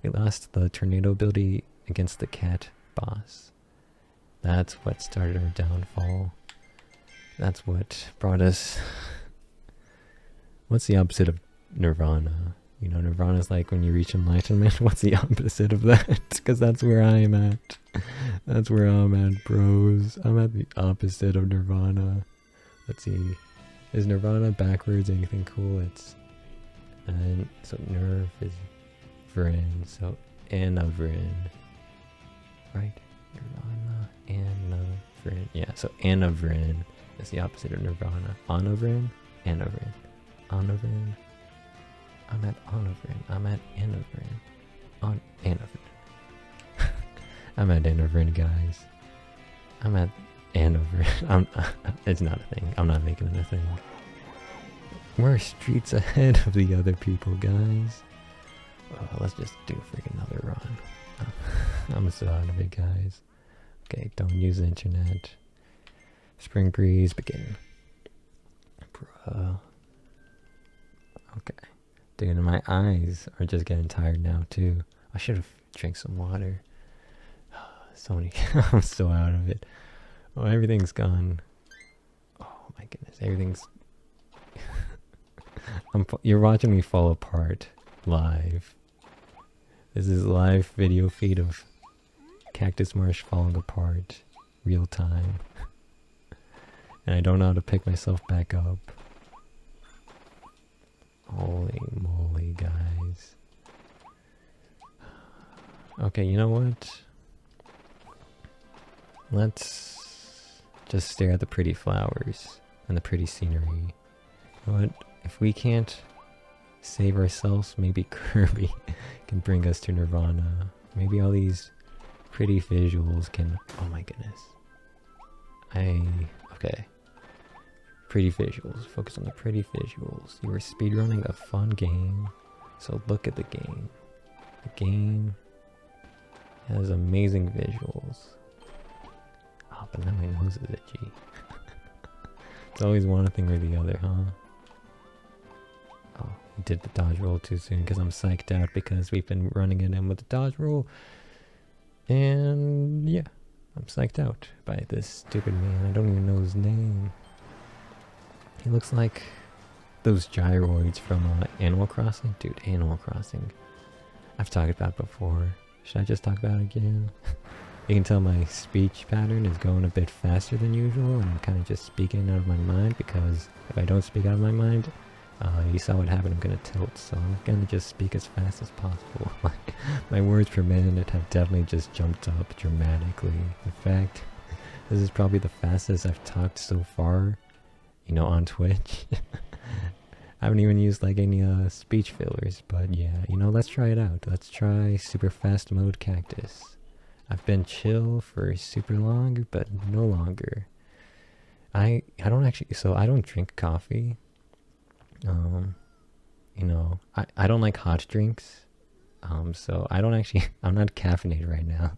We lost the tornado ability against the cat boss. That's what started our downfall. That's what brought us... What's the opposite of nirvana? You know, nirvana is like when you reach enlightenment. What's the opposite of that? Because that's where I'm at. That's where I'm at, bros. I'm at the opposite of nirvana. Let's see. Is nirvana backwards anything cool? It's... And so nerve is vrin. So anavrin. Right? Nirvana, anavrin. Yeah, so anavrin is the opposite of nirvana. Anavrin? Anavrin. Anavrin. I'm at Anavrin. I'm at Anavrin. On Anavrin. I'm at Anavrin, guys. I'm at Anavrin. It's not a thing. I'm not making it a thing. We're streets ahead of the other people, guys. Oh, let's just do freaking another run. I'm so out of it, guys. Okay, don't use the internet. Spring breeze, begin. Bruh. Okay. Dude, my eyes are just getting tired now, too. I should have drank some water. So many... I'm so out of it. Oh, everything's gone. Oh my goodness, everything's... You're watching me fall apart live. This is live video feed of CactusMarsh falling apart. Real time. And I don't know how to pick myself back up. Holy moly, guys. Okay, you know what? Let's just stare at the pretty flowers and the pretty scenery. You know what? If we can't save ourselves, maybe Kirby can bring us to nirvana. Maybe all these pretty visuals can... Oh my goodness. Okay. Pretty visuals. Focus on the pretty visuals. You are speedrunning a fun game, so look at the game. The game has amazing visuals. Oh, but now my nose is itchy. It's always one thing or the other, huh? Oh, we did the dodge roll too soon because I'm psyched out because we've been running it in with the dodge roll. And yeah, I'm psyched out by this stupid man. I don't even know his name. He looks like those gyroids from Animal Crossing. Dude, Animal Crossing. I've talked about it before. Should I just talk about it again? You can tell my speech pattern is going a bit faster than usual, and I'm kind of just speaking out of my mind, because if I don't speak out of my mind, you saw what happened, I'm going to tilt, so I'm going to just speak as fast as possible. My words per minute have definitely just jumped up dramatically. In fact, this is probably the fastest I've talked so far, you know, on Twitch. I haven't even used like any speech fillers, but yeah, you know, let's try it out. Let's try super fast mode Cactus. I've been chill for super long, but no longer. I don't actually, so I don't drink coffee. You know, I don't like hot drinks. So I don't actually, I'm not caffeinated right now.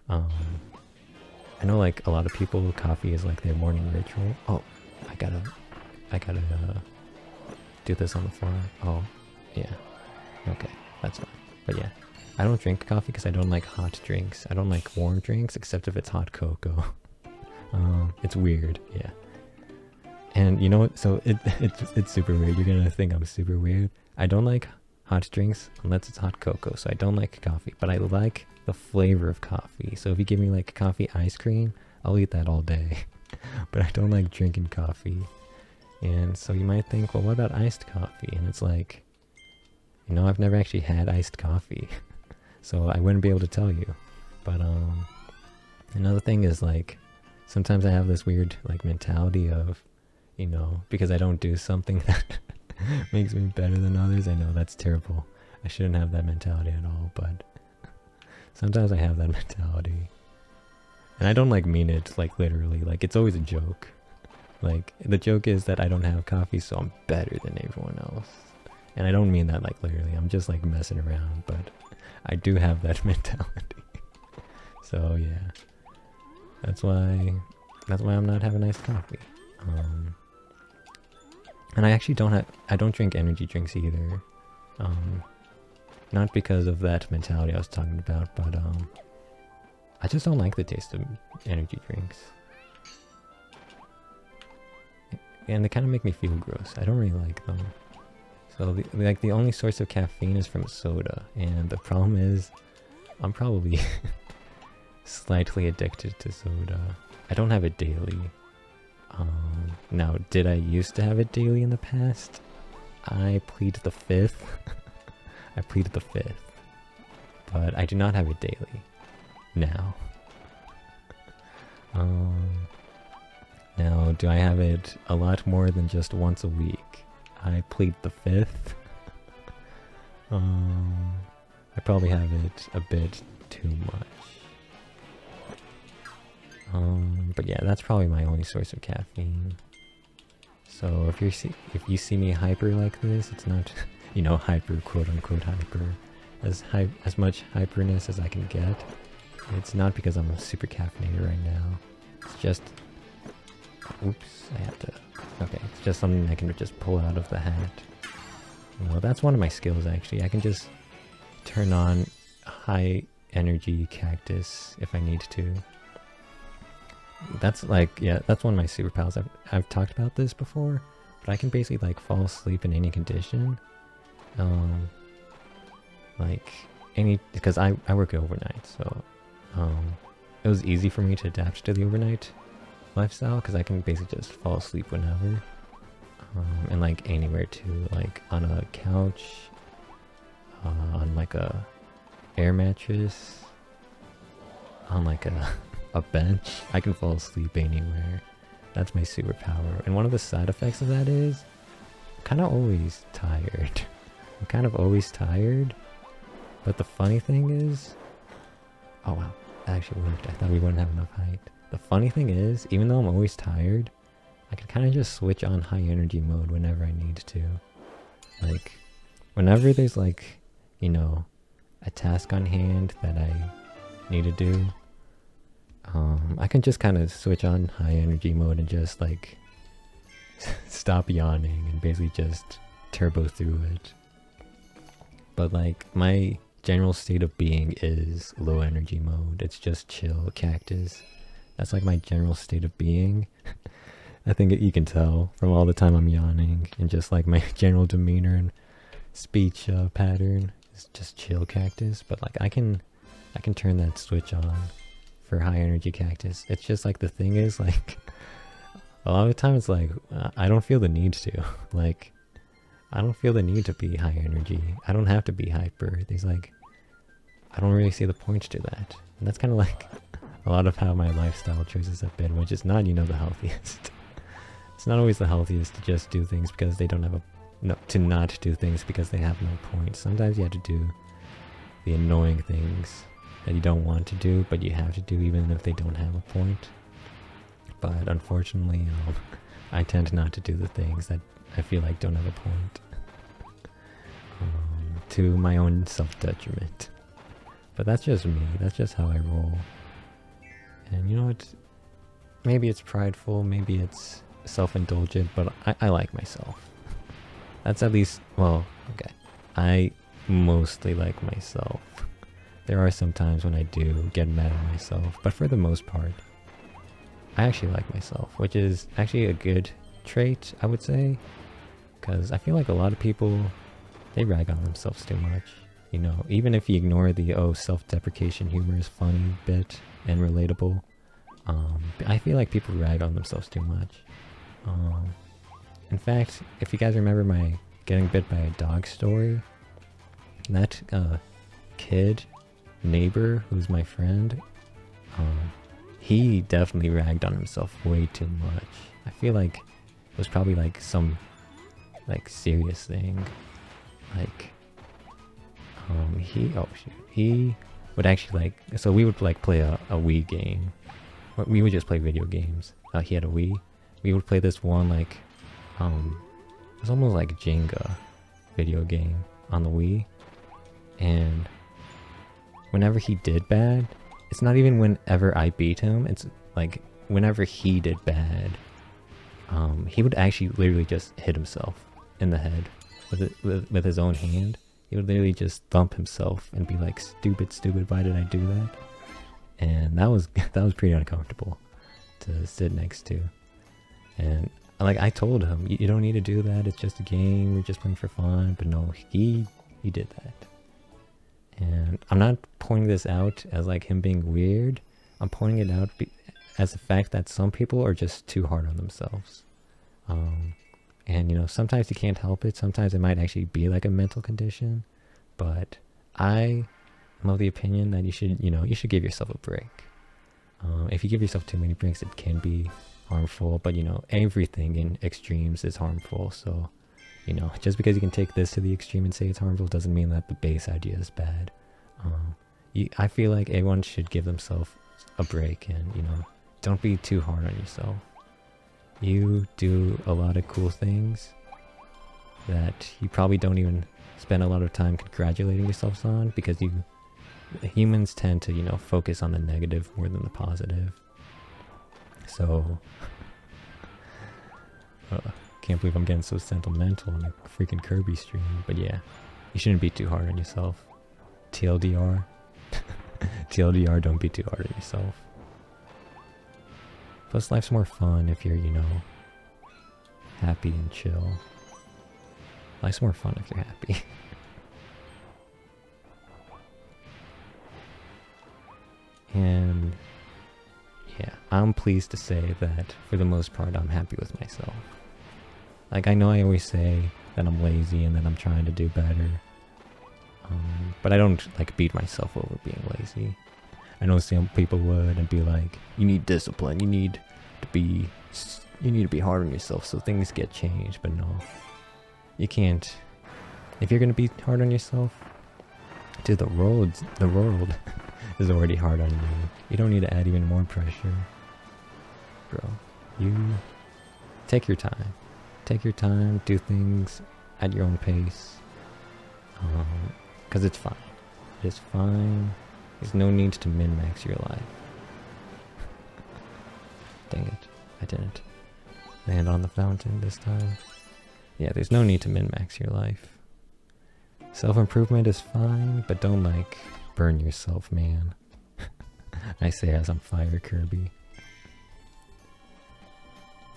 I know like a lot of people, coffee is like their morning ritual. Oh, I gotta do this on the fly. Oh, yeah. Okay, that's fine. But yeah, I don't drink coffee because I don't like hot drinks. I don't like warm drinks except if it's hot cocoa. It's weird, yeah. And you know what? So it's super weird. You're gonna think I'm super weird. I don't like hot drinks unless it's hot cocoa. So I don't like coffee, but I like the flavor of coffee. So if you give me like coffee ice cream, I'll eat that all day. But I don't like drinking coffee. And so you might think, well, what about iced coffee? And it's like, you know, I've never actually had iced coffee. So I wouldn't be able to tell you. But another thing is like, sometimes I have this weird like mentality of, you know, because I don't do something that makes me better than others. I know that's terrible. I shouldn't have that mentality at all, but sometimes I have that mentality. And I don't like mean it like literally, like it's always a joke. Like the joke is that I don't have coffee, so I'm better than everyone else. And I don't mean that like literally, I'm just like messing around, but I do have that mentality. So yeah, that's why I'm not having iced coffee. And I actually don't drink energy drinks either. Not because of that mentality I was talking about, but I just don't like the taste of energy drinks. And they kind of make me feel gross. I don't really like them. So the only source of caffeine is from soda, and the problem is I'm probably slightly addicted to soda. I don't have it daily. Now, did I used to have it daily in the past? I plead the fifth. I plead the fifth. But I do not have it daily. Now. Now, do I have it a lot more than just once a week? I plead the fifth. I probably have it a bit too much. But yeah, that's probably my only source of caffeine. So if you see me hyper like this, it's not, you know, hyper, quote unquote hyper, as much hyperness as I can get. It's not because I'm super caffeinated right now. It's just, oops, I have to. Okay, it's just something I can just pull out of the hat. Well, that's one of my skills actually. I can just turn on high energy cactus if I need to. That's like, yeah, that's one of my superpowers. I've talked about this before, but I can basically like fall asleep in any condition. Like because I work overnight, so it was easy for me to adapt to the overnight lifestyle because I can basically just fall asleep whenever. And like anywhere too, like on a couch, on like a air mattress, on like a bench. I can fall asleep anywhere. That's my superpower. And one of the side effects of that is I'm kind of always tired. I'm kind of always tired. But the funny thing is, oh wow, that actually worked. I thought we wouldn't have enough height. The funny thing is, even though I'm always tired, I can kind of just switch on high energy mode whenever I need to. Like, whenever there's like, you know, a task on hand that I need to do, I can just kind of switch on high energy mode and just like stop yawning and basically just turbo through it. But like my general state of being is low energy mode. It's just chill cactus. That's like my general state of being. I think you can tell from all the time I'm yawning and just like my general demeanor and speech pattern is just chill cactus. But like I can turn that switch on for high energy cactus. It's just like the thing is like a lot of the time it's like I don't feel the need to. Like I don't feel the need to be high energy. I don't have to be hyper. There's like I don't really see the point to that. And that's kind of like a lot of how my lifestyle choices have been, which is not, you know, the healthiest. It's not always the healthiest to just do things because they don't have to not do things because they have no point. Sometimes you have to do the annoying things that you don't want to do, but you have to do even if they don't have a point. But unfortunately, I tend not to do the things that I feel like don't have a point. To my own self-detriment. But that's just me. That's just how I roll. And you know what? Maybe it's prideful, maybe it's self-indulgent, but I like myself. That's at least, well, okay. I mostly like myself. There are some times when I do get mad at myself, but for the most part, I actually like myself, which is actually a good trait, I would say. Because I feel like a lot of people, they rag on themselves too much. You know, even if you ignore the, oh, self-deprecation humor is funny bit and relatable, I feel like people rag on themselves too much. In fact, if you guys remember my getting bit by a dog story, that neighbor who's my friend, he definitely ragged on himself way too much. I feel like it was probably like some like serious thing. Like he would actually like, so we would like play a Wii game. We would just play video games. He had a Wii. We would play this one like it was almost like Jenga video game on the Wii. And whenever he did bad, it's not even whenever I beat him, it's like whenever he did bad, he would actually literally just hit himself in the head with his own hand. he would literally just thump himself and be like, stupid, why did I do that? And that was pretty uncomfortable to sit next to. And like I told him, you don't need to do that, it's just a game, we're just playing for fun. But no, he did that. And I'm not pointing this out as like him being weird. I'm pointing it out as the fact that some people are just too hard on themselves. And you know, sometimes you can't help it. Sometimes it might actually be like a mental condition. But I am of the opinion that you should give yourself a break. If you give yourself too many breaks, it can be harmful. But you know, everything in extremes is harmful. So, you know, just because you can take this to the extreme and say it's harmful doesn't mean that the base idea is bad. I feel like everyone should give themselves a break, and you know, don't be too hard on yourself. You do a lot of cool things that you probably don't even spend a lot of time congratulating yourselves on, because humans tend to, you know, focus on the negative more than the positive. So can't believe I'm getting so sentimental on a freaking Kirby stream. But yeah, you shouldn't be too hard on yourself. TLDR. TLDR, don't be too hard on yourself. Plus, life's more fun if you're, you know, happy and chill. Life's more fun if you're happy. And yeah, I'm pleased to say that for the most part, I'm happy with myself. Like, I know I always say that I'm lazy and that I'm trying to do better. But I don't like beat myself over being lazy. I know some people would and be like, you need discipline, you need to be hard on yourself so things get changed. But no, you can't. If you're gonna be hard on yourself, dude, the world is already hard on you. You don't need to add even more pressure, bro. You take your time. Take your time, do things at your own pace. Because it's fine. It's fine. There's no need to min-max your life. Dang it. I didn't land on the fountain this time. Yeah, there's no need to min-max your life. Self-improvement is fine, but don't, like, burn yourself, man. I say as I'm fire Kirby.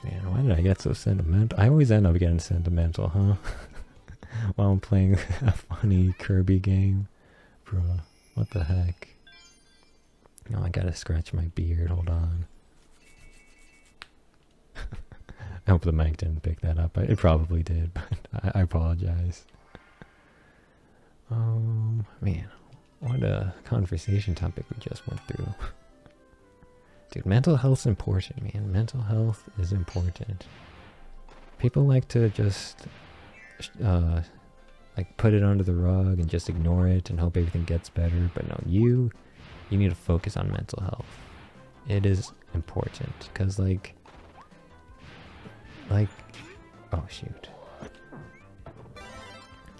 Man, why did I get so sentimental? I always end up getting sentimental, huh? While I'm playing a funny Kirby game. Bruh, what the heck? No, I gotta scratch my beard, hold on. I hope the mic didn't pick that up. It probably did, but I apologize. Man, what a conversation topic we just went through. Dude, mental health's important, man. Mental health is important. People like to just like put it under the rug and just ignore it and hope everything gets better. But no, you need to focus on mental health. It is important, because like oh shoot,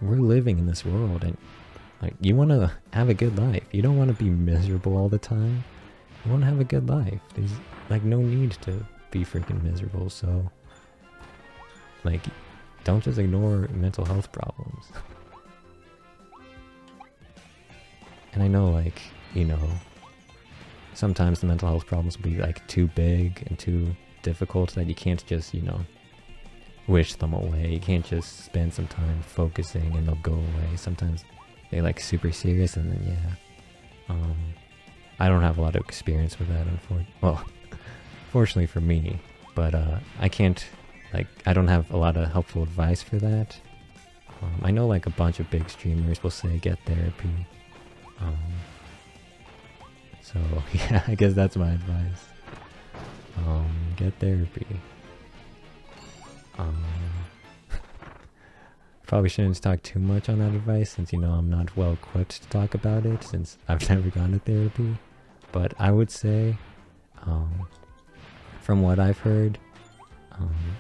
we're living in this world, and like, you want to have a good life. You don't want to be miserable all the time. You want to have a good life. There's like no need to be freaking miserable. So like, don't just ignore mental health problems. And I know, like, you know, sometimes the mental health problems will be like too big and too difficult that you can't just, you know, wish them away. You can't just spend some time focusing and they'll go away. Sometimes they're like super serious, and then yeah. I don't have a lot of experience with that, fortunately for me, but I can't, like, I don't have a lot of helpful advice for that. I know like a bunch of big streamers will say get therapy. So yeah, I guess that's my advice. Get therapy. Probably shouldn't talk too much on that advice, since, you know, I'm not well equipped to talk about it, since I've never gone to therapy. But I would say, from what I've heard,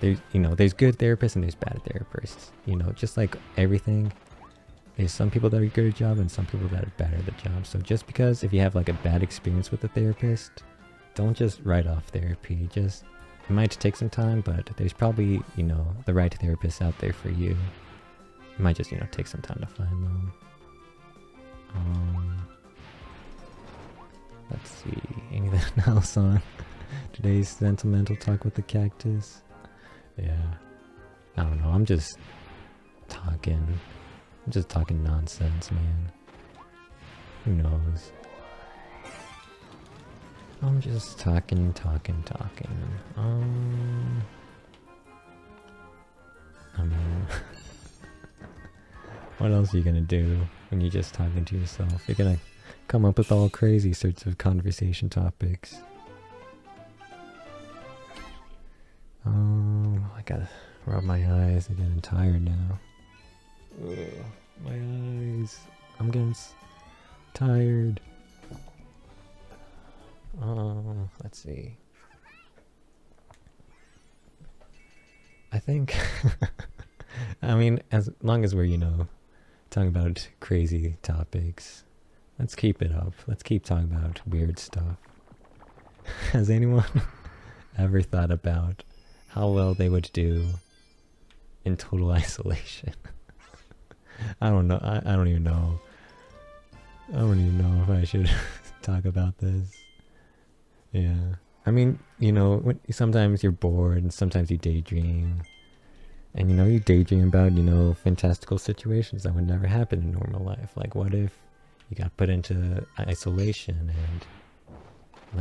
there's good therapists and there's bad therapists. You know, just like everything, there's some people that are good at the job and some people that are bad at the job. So just because if you have like a bad experience with a therapist, don't just write off therapy. It might take some time, but there's probably, you know, the right therapist out there for you. You might just, you know, take some time to find them. Let's see, anything else on today's sentimental talk with the cactus? Yeah, I don't know, I'm just talking nonsense, man. Who knows? I'm just talking. I mean, what else are you gonna do when you're just talking to yourself? You're gonna come up with all crazy sorts of conversation topics. Oh, I gotta rub my eyes. I'm getting tired now. Ugh, my eyes. I'm getting tired. Oh, let's see. I think, I mean, as long as we're, you know, talking about crazy topics, let's keep it up. Let's keep talking about weird stuff. Has anyone ever thought about how well they would do in total isolation? I don't know. I don't even know. I don't even know if I should talk about this. Yeah. I mean, you know, sometimes you're bored and sometimes you daydream. And, you know, you daydream about, you know, fantastical situations that would never happen in normal life. Like, what if you got put into isolation and,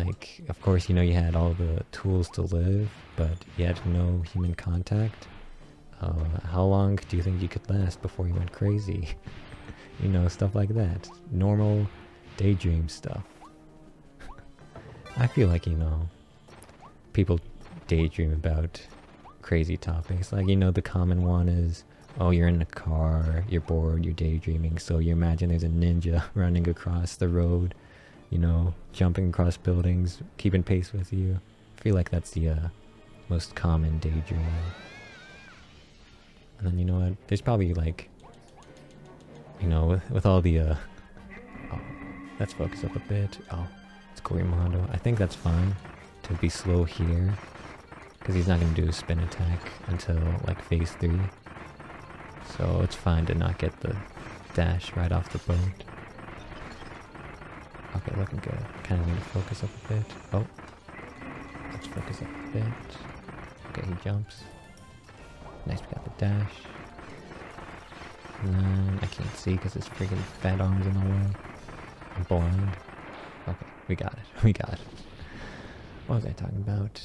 like, of course, you know, you had all the tools to live, but you had no human contact? How long do you think you could last before you went crazy? You know, stuff like that. Normal daydream stuff. I feel like, you know, people daydream about crazy topics. Like, you know, the common one is, oh, you're in a car, you're bored, you're daydreaming, so you imagine there's a ninja running across the road, you know, jumping across buildings, keeping pace with you. I feel like that's the most common daydream. And then, you know what, there's probably, like, you know, with all the, oh, let's focus up a bit. Oh, it's Korimondo. I think that's fine to be slow here, because he's not going to do a spin attack until, like, phase 3. So it's fine to not get the dash right off the boat. Okay, looking good. Kind of need to focus up a bit. Oh, let's focus up a bit. Okay, he jumps. Nice, we got the dash. And then I can't see because his freaking fat arm's in the way. I'm blind. Okay, we got it. We got it. What was I talking about?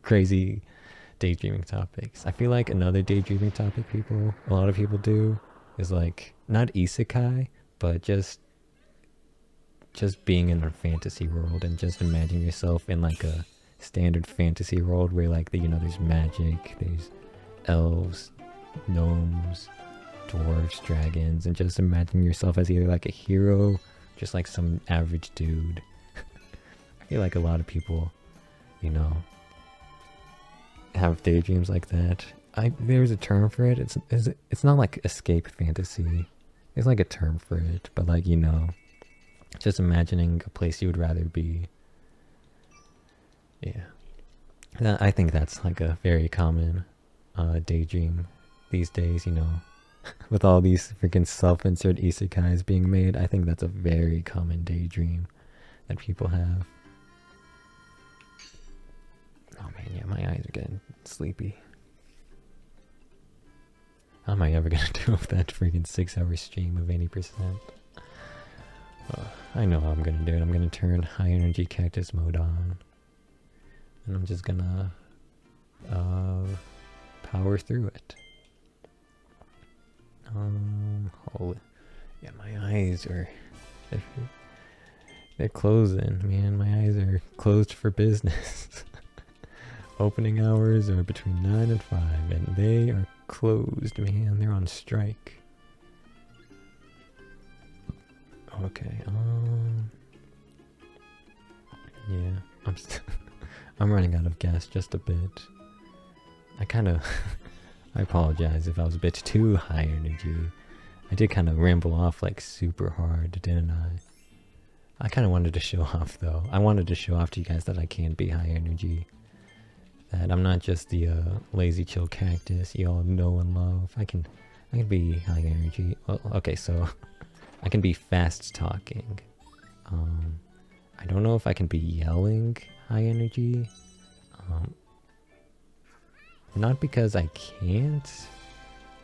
Crazy daydreaming topics. I feel like another daydreaming topic a lot of people do is, like, not isekai, but just being in a fantasy world and just imagine yourself in, like, a standard fantasy world where, like, you know, there's magic, there's elves, gnomes, dwarves, dragons, and just imagine yourself as either, like, a hero, just like some average dude. I feel like a lot of people, you know, have daydreams like that. There's a term for it. It's not like escape fantasy. There's like a term for it, but, like, you know, just imagining a place you would rather be. Yeah, I think that's like a very common daydream these days. You know, with all these freaking self-insert isekais being made, I think that's a very common daydream that people have. Oh man, yeah, my eyes are getting sleepy. How am I ever gonna do with that freaking 6-hour stream of 80%? I know how I'm gonna do it. I'm gonna turn high energy cactus mode on. And I'm just gonna power through it. Holy, yeah, my eyes are, they're closing, man. My eyes are closed for business. Opening hours are between 9 and 5, and they are closed, man. They're on strike. Okay, yeah, I'm running out of gas just a bit. I apologize if I was a bit too high energy. I did kind of ramble off, like, super hard, didn't I? I kind of wanted to show off, though. I wanted to show off to you guys that I can be high energy. That I'm not just the lazy chill cactus you all know and love. I can I can be high energy. Well, okay, so I can be fast talking. I don't know if I can be yelling high energy. Not because I can't,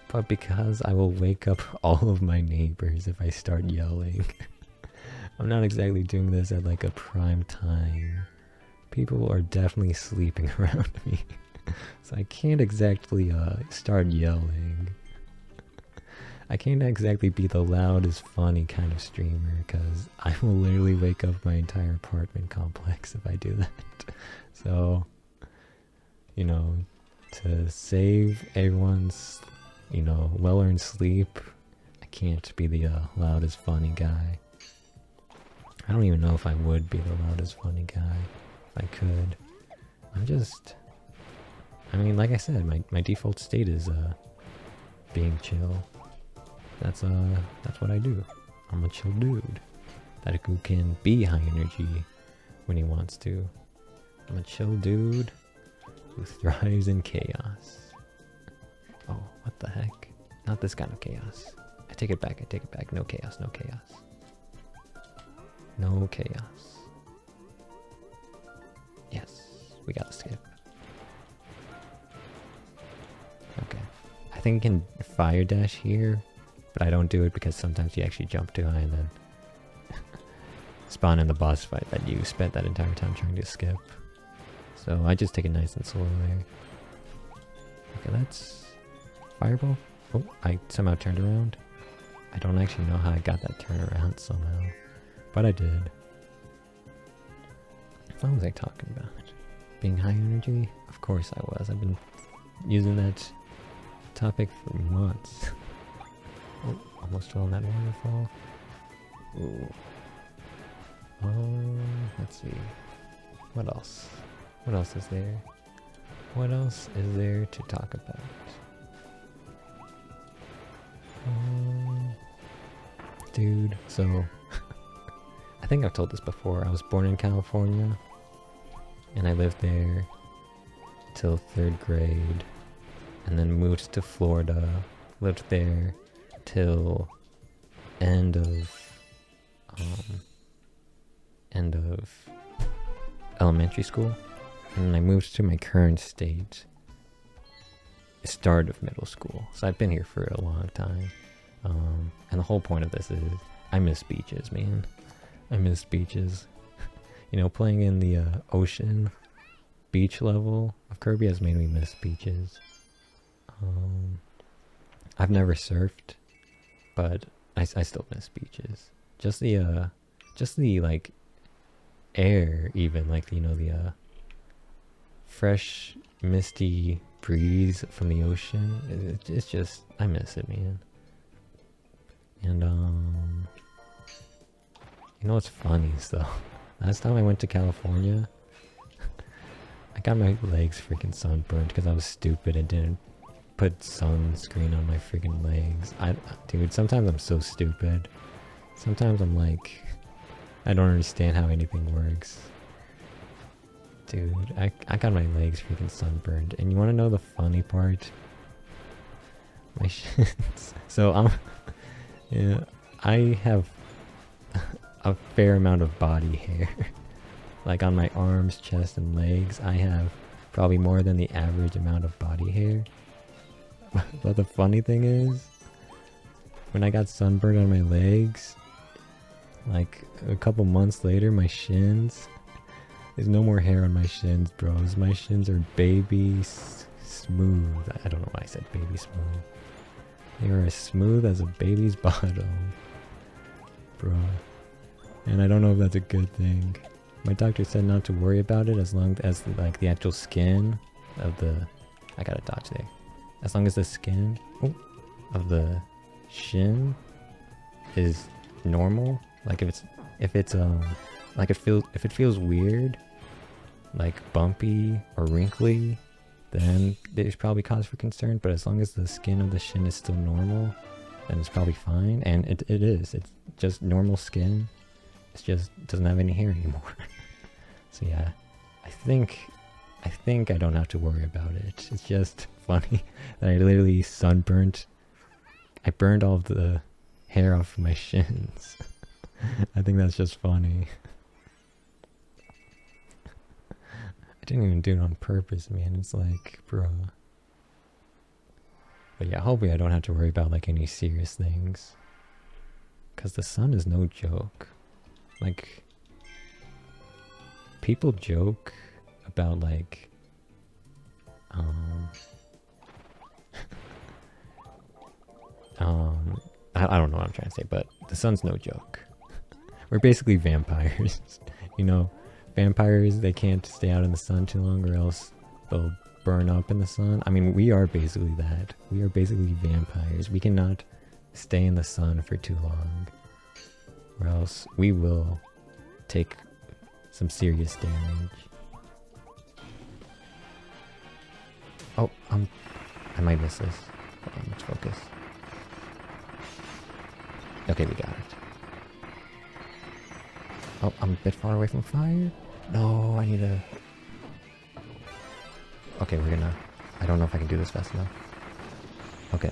but because I will wake up all of my neighbors if I start yelling. I'm not exactly doing this at like a prime time. People are definitely sleeping around me. So I can't exactly start yelling. I can't exactly be the loudest funny kind of streamer because I will literally wake up my entire apartment complex if I do that. So, you know, to save everyone's, you know, well-earned sleep, I can't be the loudest funny guy. I don't even know if I would be the loudest funny guy if I could. I mean, like I said, my default state is being chill. That's what I do. I'm a chill dude that who can be high energy when he wants to. I'm a chill dude who thrives in chaos. Oh, what the heck? Not this kind of chaos. I take it back. No chaos, no chaos. No chaos. Yes, we got to skip. Okay. I think I can fire dash here, but I don't do it because sometimes you actually jump too high and then spawn in the boss fight that you spent that entire time trying to skip. So I just take it nice and slow there. Okay, that's fireball. Oh, I somehow turned around. I don't actually know how I got that turnaround somehow, but I did. What was I talking about? Being high energy? Of course I was. I've been using that topic for months. Oh, almost fell in that waterfall. Ooh. Let's see. What else? What else is there? What else is there to talk about? Dude, so I think I've told this before. I was born in California and I lived there till 3rd grade and then moved to Florida, lived there till end of elementary school, and then I moved to my current state start of middle school. So I've been here for a long time. And the whole point of this is I miss beaches, man. I miss beaches. You know, playing in the ocean beach level of Kirby has made me miss beaches. I've never surfed, but I still miss beaches. Just the like air, even like, you know, the fresh misty breeze from the ocean. It's just, I miss it, man. And you know what's funny though? Last time I went to California, I got my legs freaking sunburned because I was stupid and didn't put sunscreen on my freaking legs. Dude, sometimes I'm so stupid. Sometimes I'm like, I don't understand how anything works. Dude, I got my legs freaking sunburned. And you want to know the funny part? My shins. So yeah, I have a fair amount of body hair. Like on my arms, chest, and legs, I have probably more than the average amount of body hair. But the funny thing is, when I got sunburned on my legs, like a couple months later, my shins, there's no more hair on my shins, bros. My shins are baby smooth. I don't know why I said baby smooth. They are as smooth as a baby's bottom, bro. And I don't know if that's a good thing. My doctor said not to worry about it as long as like the actual skin of the, I gotta dodge there. As long as the skin of the shin is normal, like if it feels weird, like bumpy or wrinkly, then there's probably cause for concern. But as long as the skin of the shin is still normal, then it's probably fine. And it is. It's just normal skin. It just doesn't have any hair anymore. So yeah, I think I don't have to worry about it. It's just funny that I literally sunburnt I burned all of the hair off my shins. I think that's just funny. I didn't even do it on purpose, man. It's like, bro. But yeah, hopefully I don't have to worry about like any serious things. Cause the sun is no joke. Like, people joke about like, I don't know what I'm trying to say, but the sun's no joke. We're basically vampires. You know, vampires, they can't stay out in the sun too long or else they'll burn up in the sun. I mean, we are basically that. We are basically vampires. We cannot stay in the sun for too long, or else we will take some serious damage. Oh, I might miss this. Hold on, let's focus. Okay, we got it. Oh, I'm a bit far away from fire. No, I need to... Okay, we're gonna... I don't know if I can do this fast enough. Okay,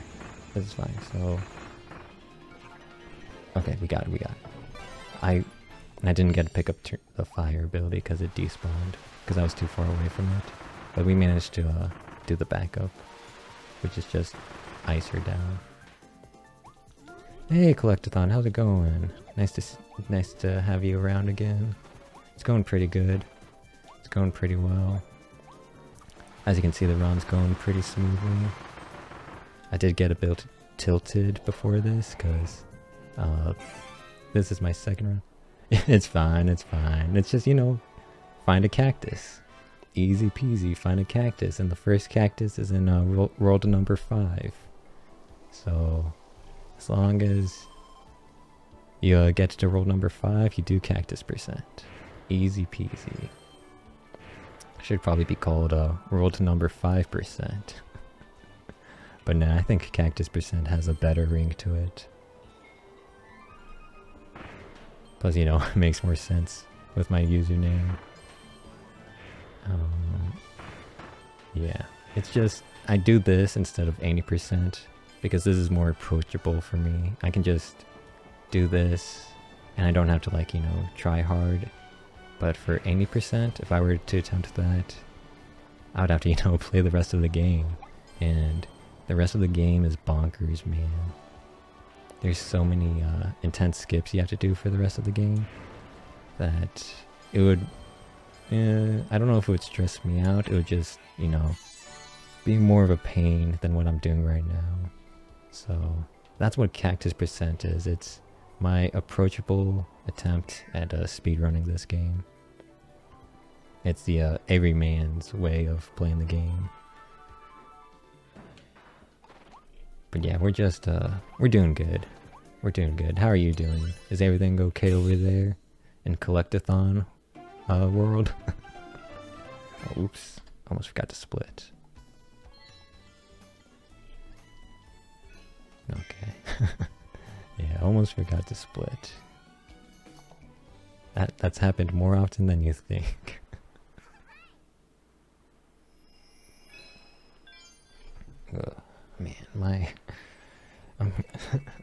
this is fine, so... Okay, we got it. I didn't get to pick up the fire ability because it despawned, because I was too far away from it. But we managed to do the backup, which is just ice her down. Hey, Collectathon, how's it going? Nice to have you around again. It's going pretty good. It's going pretty well. As you can see, the run's going pretty smoothly. I did get a bit tilted before this, because this is my second run. It's fine, it's fine. It's just, you know, find a cactus. Easy peasy, find a cactus. And the first cactus is in world number 5. So... as long as you get to roll number 5, you do cactus percent. Easy peasy. Should probably be called roll to number 5%. But nah, I think cactus percent has a better ring to it. Plus, you know, it makes more sense with my username. Yeah, it's just, I do this instead of 80%. Because this is more approachable for me. I can just do this and I don't have to, like, you know, try hard. But for 80%, if I were to attempt that, I would have to, you know, play the rest of the game. And the rest of the game is bonkers, man. There's so many intense skips you have to do for the rest of the game that it would, I don't know if it would stress me out. It would just, you know, be more of a pain than what I'm doing right now. So that's what cactus percent is. It's my approachable attempt at speedrunning this game. It's the everyman's way of playing the game. But yeah, we're just we're doing good. We're doing good. How are you doing? Is everything okay over there in Collectathon world? Oh, oops, almost forgot to split. Okay. Yeah, almost forgot to split. That's happened more often than you think. Ugh, man,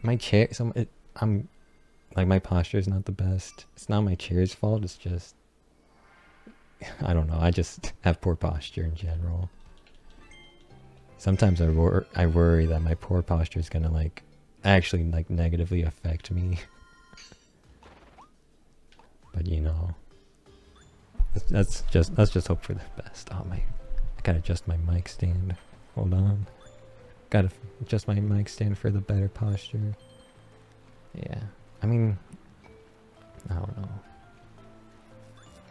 my chair. I'm like, my posture is not the best. It's not my chair's fault. It's just, I don't know. I just have poor posture in general. Sometimes I worry that my poor posture is gonna, like, actually, like, negatively affect me. But, you know, let's just hope for the best. Oh my, I gotta adjust my mic stand. Hold on, gotta adjust my mic stand for the better posture. Yeah, I mean, I don't know.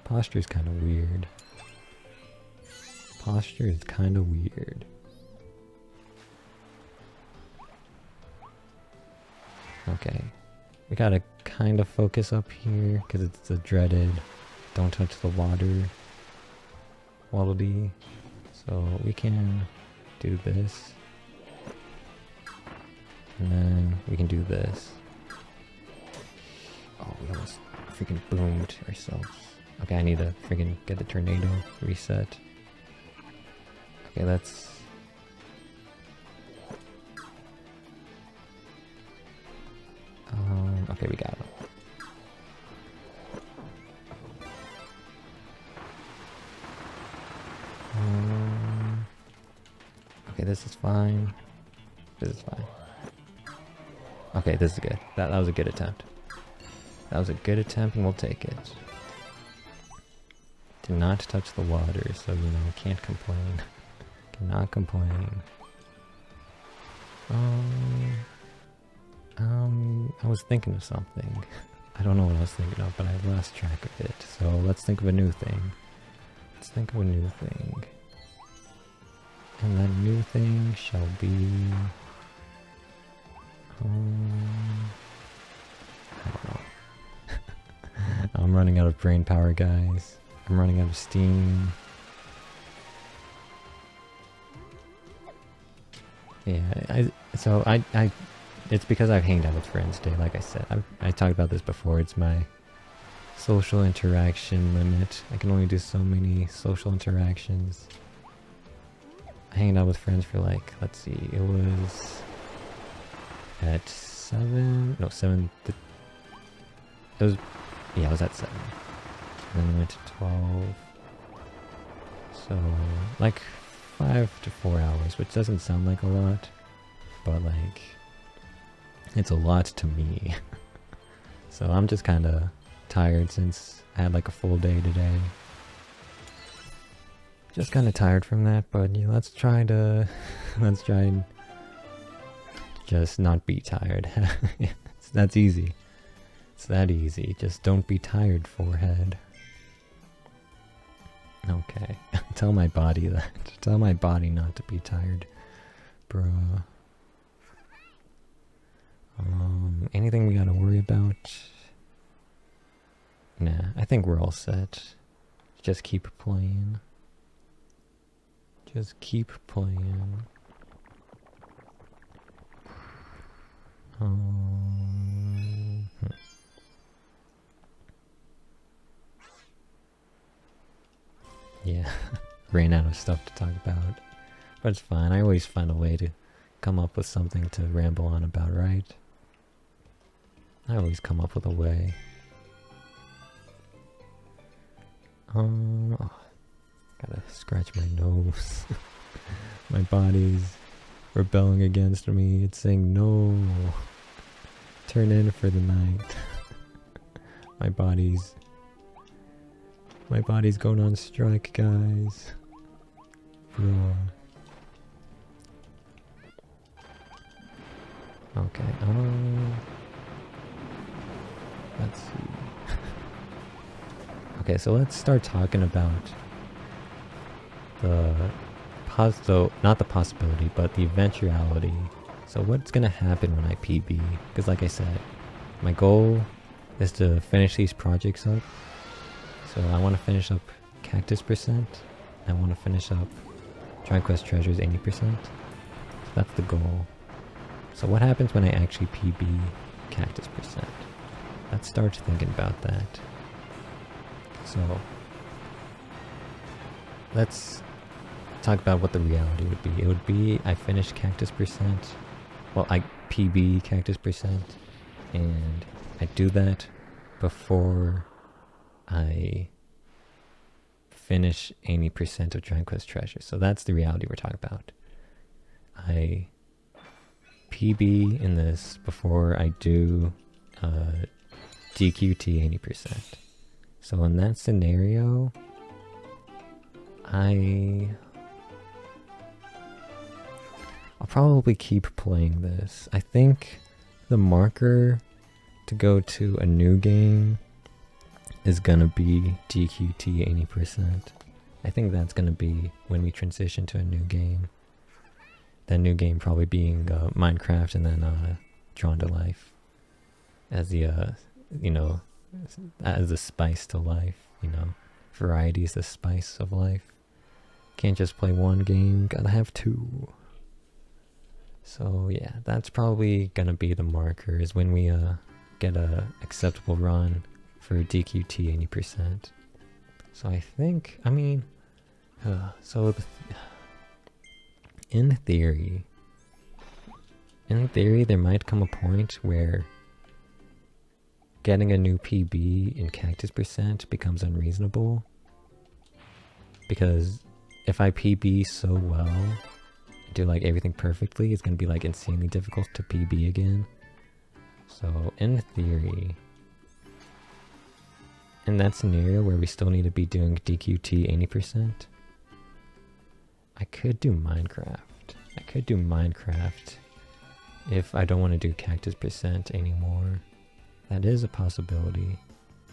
Posture is kind of weird. Posture is kind of weird. Okay, we gotta kind of focus up here because it's the dreaded don't touch the water wallaby. So we can do this, and then we can do this. Oh, we almost freaking boomed ourselves. Okay, I need to freaking get the tornado reset. Okay, let's... Okay, we got him. Okay, this is fine. This is fine. Okay, this is good. That was a good attempt. That was a good attempt, and we'll take it. Did not touch the water, so, you know, can't complain. Cannot complain. I was thinking of something. I don't know what I was thinking of, but I lost track of it. So let's think of a new thing. Let's think of a new thing. And that new thing shall be... I don't know. I'm running out of brain power, guys. I'm running out of steam. Yeah, it's because I've hanged out with friends today, like I said. I talked about this before. It's my social interaction limit. I can only do so many social interactions. I hanged out with friends for like, let's see, it was at 7, no 7, it was, yeah, it was at 7. And then I went to 12. So, like 5 to 4 hours, which doesn't sound like a lot, but like, it's a lot to me. So I'm just kind of tired since I had like a full day today. Just kind of tired from that, but yeah, let's try and just not be tired. That's easy. It's that easy. Just don't be tired, forehead. Okay. Tell my body that. Tell my body not to be tired, bruh. Anything we gotta worry about? Nah, I think we're all set. Just keep playing. Just keep playing. Yeah, ran out of stuff to talk about. But it's fine, I always find a way to come up with something to ramble on about, right? I always come up with a way. Oh, gotta scratch my nose. My body's rebelling against me. It's saying no. Turn in for the night. My body's going on strike, guys. Bro. Okay, let's see. Okay, so let's start talking about not the possibility, but the eventuality. So what's gonna happen when I PB? Because like I said, my goal is to finish these projects up. So I want to finish up Cactus %. I want to finish up Dragon Quest Treasures 80%. So that's the goal. So what happens when I actually PB Cactus %? Let's start thinking about that. So let's talk about what the reality would be. It would be I finish Cactus %. Well, I PB Cactus %, and I do that before I finish 80% of Dragon Quest Treasures. So that's the reality we're talking about. I PB in this before I do DQT 80%. So in that scenario, I'll probably keep playing this. I think the marker to go to a new game is gonna be DQT 80%. I think that's gonna be when we transition to a new game. That new game probably being Minecraft, and then Drawn to Life as the you know, as the spice to life. You know, variety is the spice of life. Can't just play one game, gotta have two. So yeah, that's probably gonna be the marker, is when we get a acceptable run for DQT 80%. So I think, I mean, in theory there might come a point where getting a new PB in Cactus percent becomes unreasonable. Because if I PB so well, do like everything perfectly, it's gonna be like insanely difficult to PB again. So in theory, in that scenario where we still need to be doing DQT 80%, I could do Minecraft. If I don't want to do Cactus percent anymore. That is a possibility.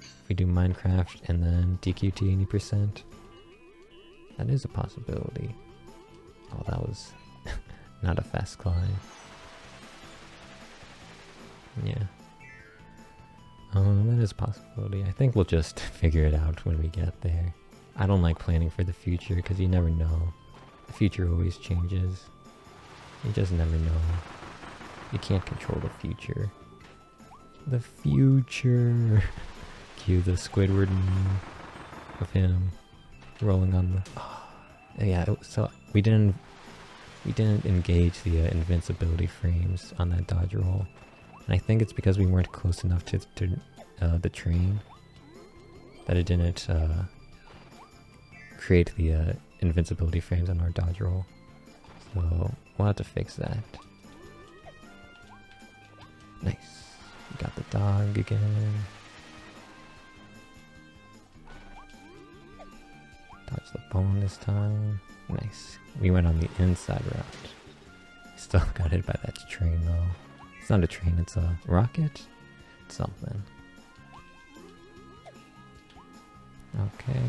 If we do Minecraft and then DQT 80%, that is a possibility. Oh, that was not a fast climb. Yeah. That is a possibility. I think we'll just figure it out when we get there. I don't like planning for the future because you never know. The future always changes. You just never know. You can't control the future. The future. Cue the Squidward meme of him rolling on the. Oh, yeah. So we didn't engage the invincibility frames on that dodge roll, and I think it's because we weren't close enough to the train that it didn't create the invincibility frames on our dodge roll. So we'll have to fix that. Nice. We got the dog again. Dodge the bone this time. Nice. We went on the inside route. Still got hit by that train though. It's not a train, it's a rocket? It's something. Okay.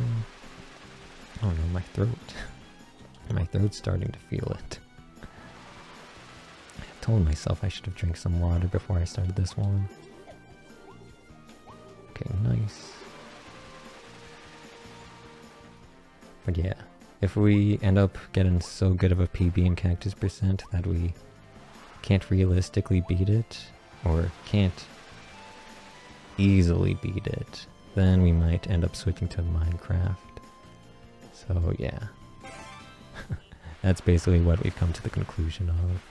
Oh no, my throat. My throat's starting to feel it. I told myself I should have drank some water before I started this one. Okay, nice. But yeah, if we end up getting so good of a PB in Cactus percent that we can't realistically beat it, or can't easily beat it, then we might end up switching to Minecraft. So yeah. That's basically what we've come to the conclusion of.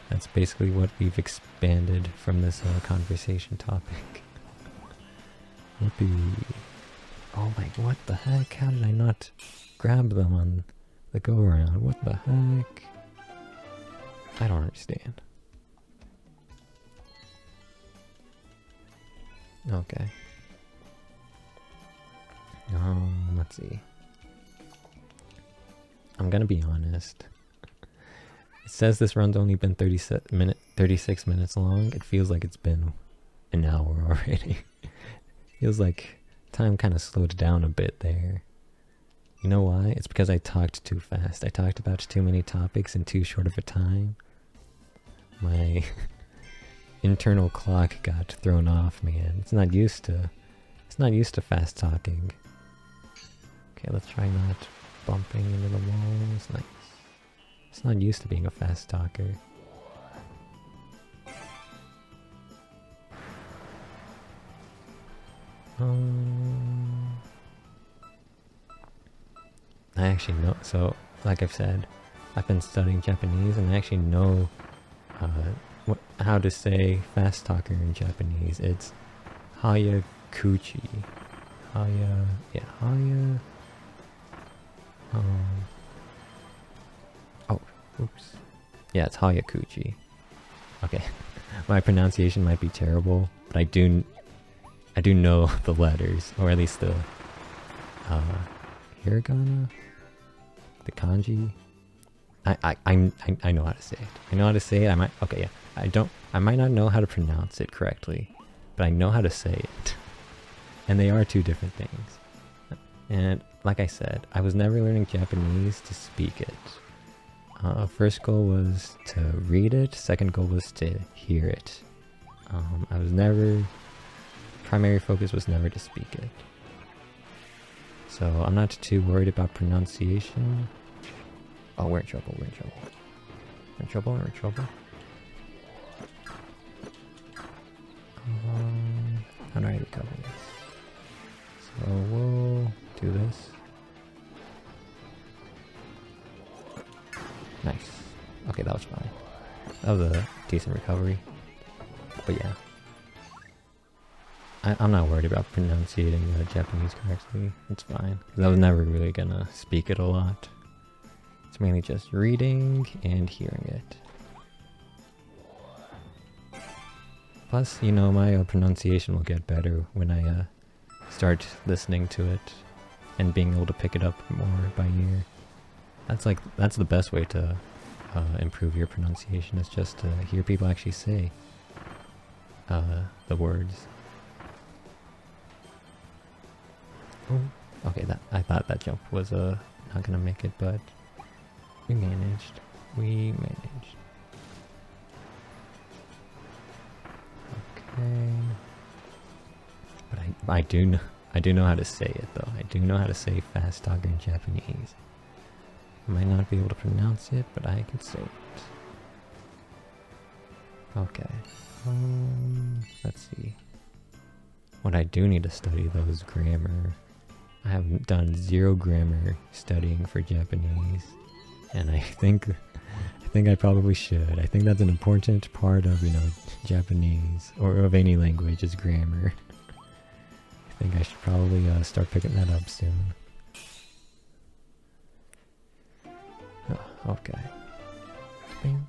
That's basically what we've expanded from this conversation topic. Whoopee. Oh my, what the heck? How did I not grab them on the go-around? What the heck? I don't understand. Okay. Let's see. I'm gonna be honest. It says this run's only been 36 minutes long. It feels like it's been an hour already. Feels like time kind of slowed down a bit there. You know why? It's because I talked too fast. I talked about too many topics in too short of a time. My internal clock got thrown off, man. It's not used to fast talking. Okay, let's try not bumping into the walls. Nice. It's not used to being a fast talker. I actually know, so like I've said, I've been studying Japanese and I actually know how to say fast talker in Japanese. It's Hayakuchi. Haya. Oh, oops. Yeah, it's Hayakuchi. Okay, my pronunciation might be terrible, but I do know the letters, or at least the hiragana, the kanji. I know how to say it. I know how to say it. I might not know how to pronounce it correctly, but I know how to say it. And they are two different things. And like I said, I was never learning Japanese to speak it. First goal was to read it. Second goal was to hear it. Primary focus was never to speak it. So I'm not too worried about pronunciation. Oh, we're in trouble. We're in trouble. How do I recover this? So we'll do this. Nice. Okay, that was fine. That was a decent recovery. But yeah. I'm not worried about pronunciating Japanese correctly. It's fine. 'Cause I was never really gonna speak it a lot. It's mainly just reading and hearing it. Plus, you know, my pronunciation will get better when I start listening to it and being able to pick it up more by ear. That's the best way to improve your pronunciation, is just to hear people actually say the words. Oh, okay, I thought that jump was not gonna make it, but we managed. We managed. Okay. But I do know how to say it though. I do know how to say fast talker in Japanese. I might not be able to pronounce it, but I can say it. Okay. Let's see. What I do need to study though is grammar. I have done 0 grammar studying for Japanese, and I think I probably should. I think that's an important part of, you know, Japanese, or of any language, is grammar. I think I should probably start picking that up soon. Oh, okay. Bing.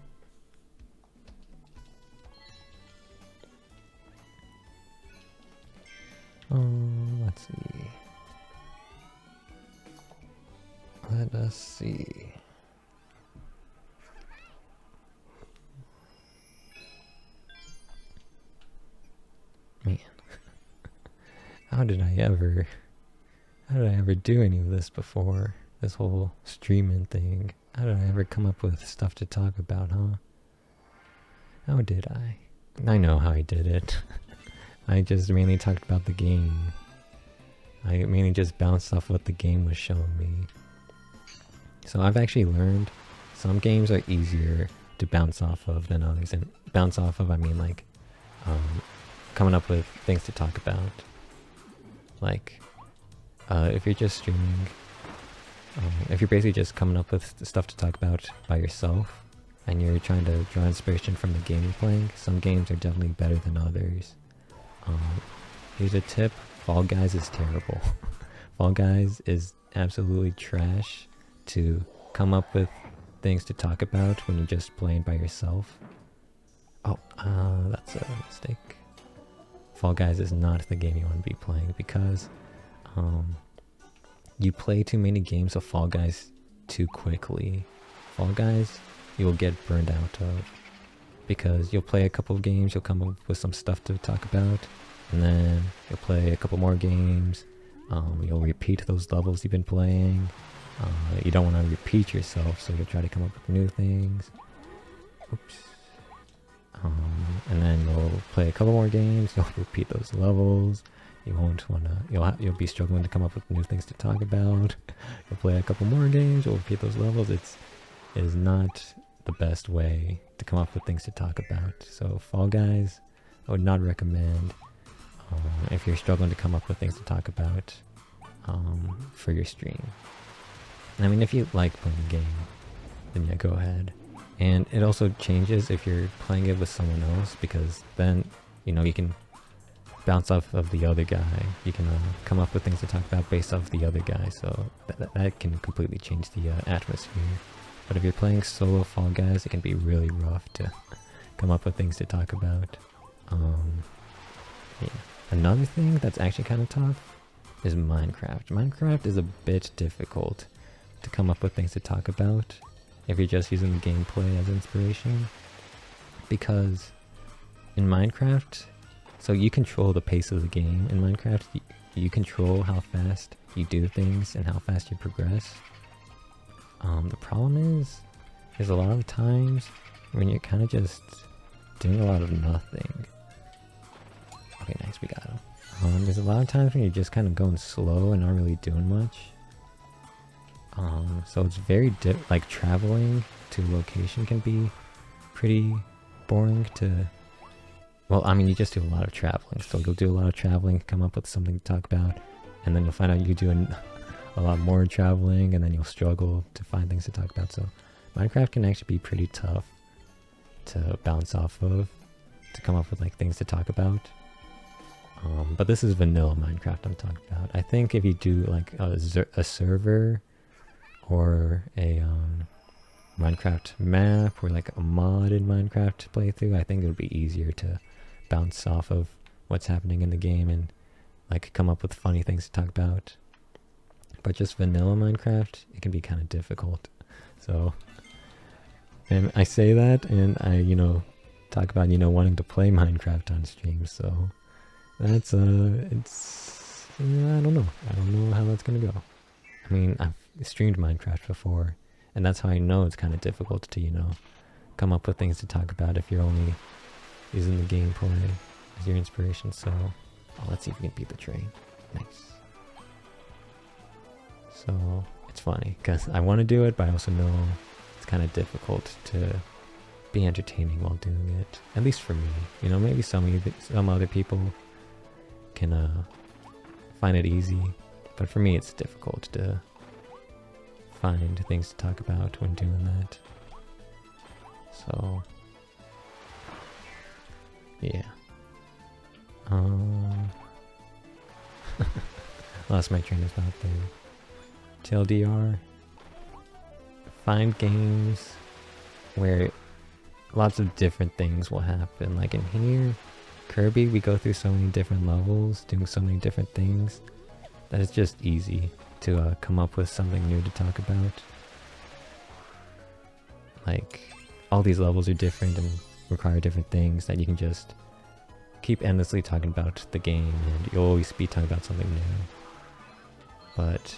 Let's see. Let us see. Man. How did I ever do any of this before? This whole streaming thing. How did I ever come up with stuff to talk about, huh? How did I? I know how I did it. I just mainly talked about the game. I mainly just bounced off what the game was showing me. So I've actually learned some games are easier to bounce off of than others. And bounce off of, I mean like coming up with things to talk about. Like if you're just streaming, if you're basically just coming up with stuff to talk about by yourself, and you're trying to draw inspiration from the game you're playing, some games are definitely better than others. Here's a tip: Fall Guys is terrible. Fall Guys is absolutely trash to come up with things to talk about when you're just playing by yourself. Oh, that's a mistake. Fall Guys is not the game you want to be playing, because you play too many games of Fall Guys too quickly. Fall Guys, you will get burned out of, because you'll play a couple of games, you'll come up with some stuff to talk about, and then you'll play a couple more games, you'll repeat those levels you've been playing. You don't want to repeat yourself, so you'll try to come up with new things. Oops. And then you'll play a couple more games, you'll repeat those levels. You won't wanna, you'll be struggling to come up with new things to talk about. You'll play a couple more games, you'll repeat those levels. It is not the best way to come up with things to talk about. So Fall Guys, I would not recommend if you're struggling to come up with things to talk about for your stream. I mean, if you like playing the game, then yeah, go ahead. And it also changes if you're playing it with someone else, because then, you know, you can bounce off of the other guy. You can come up with things to talk about based off the other guy, so that can completely change the atmosphere. But if you're playing solo Fall Guys, it can be really rough to come up with things to talk about. Yeah. Another thing that's actually kind of tough is Minecraft. Minecraft is a bit difficult to come up with things to talk about if you're just using the gameplay as inspiration, because in Minecraft, so you control the pace of the game. In Minecraft, you control how fast you do things and how fast you progress. The problem is, there's a lot of times when you're kind of just doing a lot of nothing. Okay, nice, we got him. There's a lot of times when you're just kind of going slow and not really doing much. So it's very like traveling to a location can be pretty boring to, well, I mean, you just do a lot of traveling. So you'll do a lot of traveling, come up with something to talk about, and then you'll find out you're doing a lot more traveling, and then you'll struggle to find things to talk about. So Minecraft can actually be pretty tough to bounce off of, to come up with like things to talk about. But this is vanilla Minecraft I'm talking about. I think if you do like a server or a Minecraft map or like a modded Minecraft playthrough, I think it would be easier to bounce off of what's happening in the game and like come up with funny things to talk about. But just vanilla Minecraft, it can be kind of difficult. So, and I say that, and I, talk about, wanting to play Minecraft on stream. So that's it's I don't know. I don't know how that's gonna go. I mean, I've streamed Minecraft before, and that's how I know it's kind of difficult to, come up with things to talk about if you're only using the gameplay as your inspiration. So, let's see if we can beat the train. Nice. So, it's funny, because I want to do it, but I also know it's kind of difficult to be entertaining while doing it. At least for me. Maybe some other people can find it easy, but for me it's difficult to find things to talk about when doing that. So, yeah. Lost my train of thought there. TLDR, find games where lots of different things will happen. Like in here, Kirby, we go through so many different levels, doing so many different things, that it's just easy to come up with something new to talk about. Like, all these levels are different and require different things that you can just keep endlessly talking about the game, and you'll always be talking about something new. But,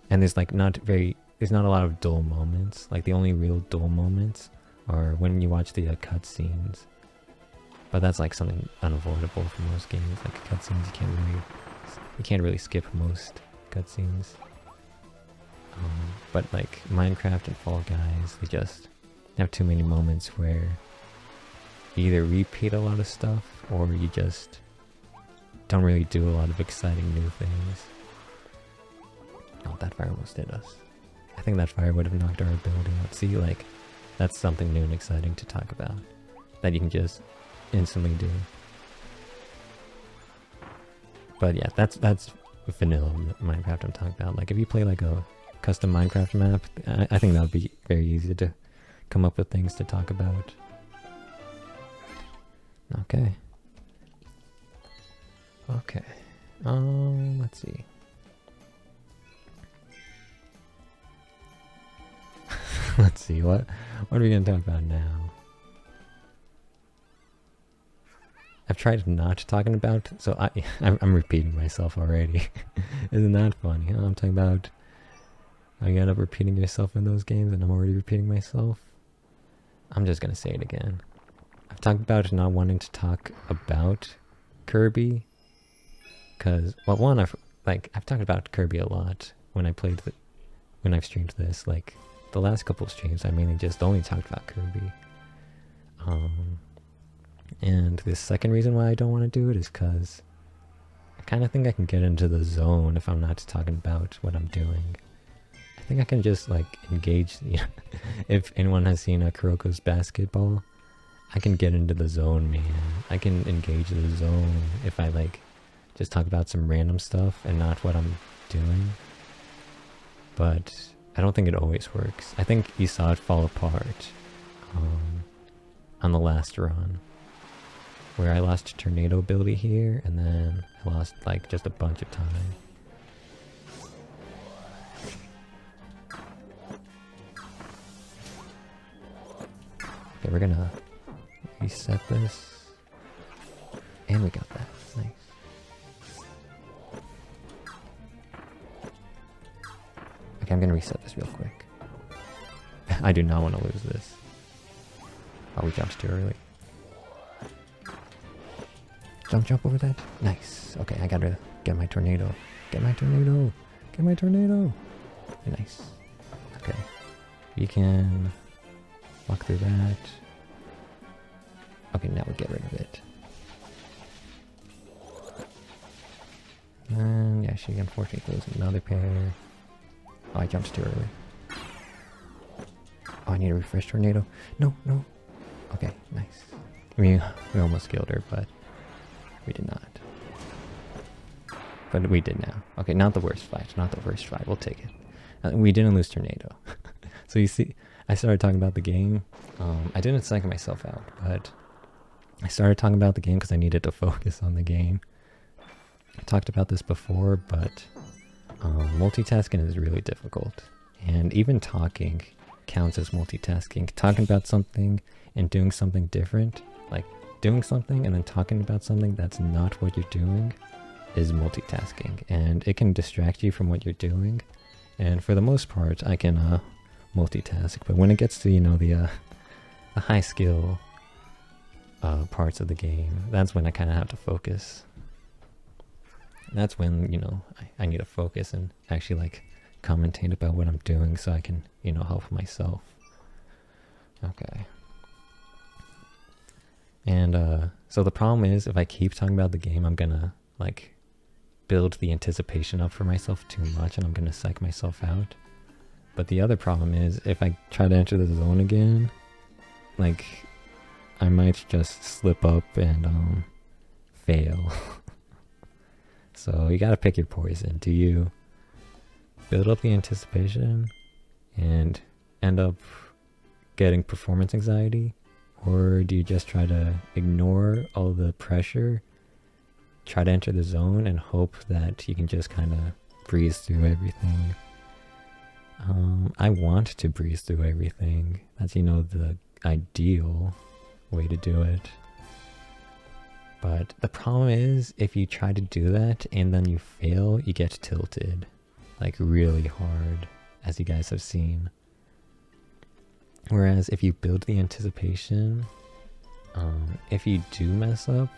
and there's like there's not a lot of dull moments. Like the only real dull moments are when you watch the cutscenes. But that's like something unavoidable for most games. Like cutscenes, you can't really skip most cutscenes. But like Minecraft and Fall Guys, they just have too many moments where you either repeat a lot of stuff or you just don't really do a lot of exciting new things. Oh, that fire almost hit us. I think that fire would have knocked our ability out. See, like, that's something new and exciting to talk about that you can just instantly do. But yeah, that's vanilla Minecraft I'm talking about. Like, if you play like a custom Minecraft map, I think that would be very easy to come up with things to talk about. Okay. Okay. Let's see. Let's see, what are we gonna talk about now? I've tried not talking about, so I'm repeating myself already. Isn't that funny? Huh? I'm talking about how you end up repeating yourself in those games, and I'm already repeating myself. I'm just gonna say it again. I've talked about not wanting to talk about Kirby, cause I've talked about Kirby a lot when I've streamed this. Like the last couple of streams, I mainly just only talked about Kirby. And the second reason why I don't want to do it is because I kind of think I can get into the zone if I'm not talking about what I'm doing. I think I can just like engage. If anyone has seen Kuroko's basketball, I can get into the zone, man. I can engage the zone if I like just talk about some random stuff and not what I'm doing. But I don't think it always works. I think you saw it fall apart on the last run, where I lost a tornado ability here, and then I lost like just a bunch of time. Okay, we're gonna reset this, and we got that. Nice. Okay, I'm gonna reset this real quick. I do not want to lose this. Oh, we jumped too early. Jump over that. Nice. Okay, I gotta get my tornado. Get my tornado. Get my tornado. Nice. Okay. We can walk through that. Okay, now we get rid of it. And yeah, she unfortunately loses another pair. Oh, I jumped too early. Oh, I need a refresh tornado. No. Okay, nice. We almost killed her, but we did not. But we did now. Okay, not the worst fight. Not the worst fight. We'll take it. We didn't lose Tornado. So you see, I started talking about the game. I didn't psych myself out, but I started talking about the game because I needed to focus on the game. I talked about this before, but multitasking is really difficult. And even talking counts as multitasking. Talking about something and doing something different, like doing something and then talking about something that's not what you're doing, is multitasking. And it can distract you from what you're doing. And for the most part, I can multitask. But when it gets to, you know, the high skill parts of the game, that's when I kind of have to focus. That's when, you know, I need to focus and actually like commentate about what I'm doing so I can, you know, help myself. Okay. And so the problem is, if I keep talking about the game, I'm gonna like build the anticipation up for myself too much and I'm gonna psych myself out. But the other problem is, if I try to enter the zone again, like I might just slip up and fail. So you gotta pick your poison. Do you build up the anticipation and end up getting performance anxiety? Or do you just try to ignore all the pressure, try to enter the zone and hope that you can just kind of breeze through everything? I want to breeze through everything. That's, you know, the ideal way to do it. But the problem is, if you try to do that and then you fail, you get tilted. Like really hard, as you guys have seen. Whereas if you build the anticipation, if you do mess up,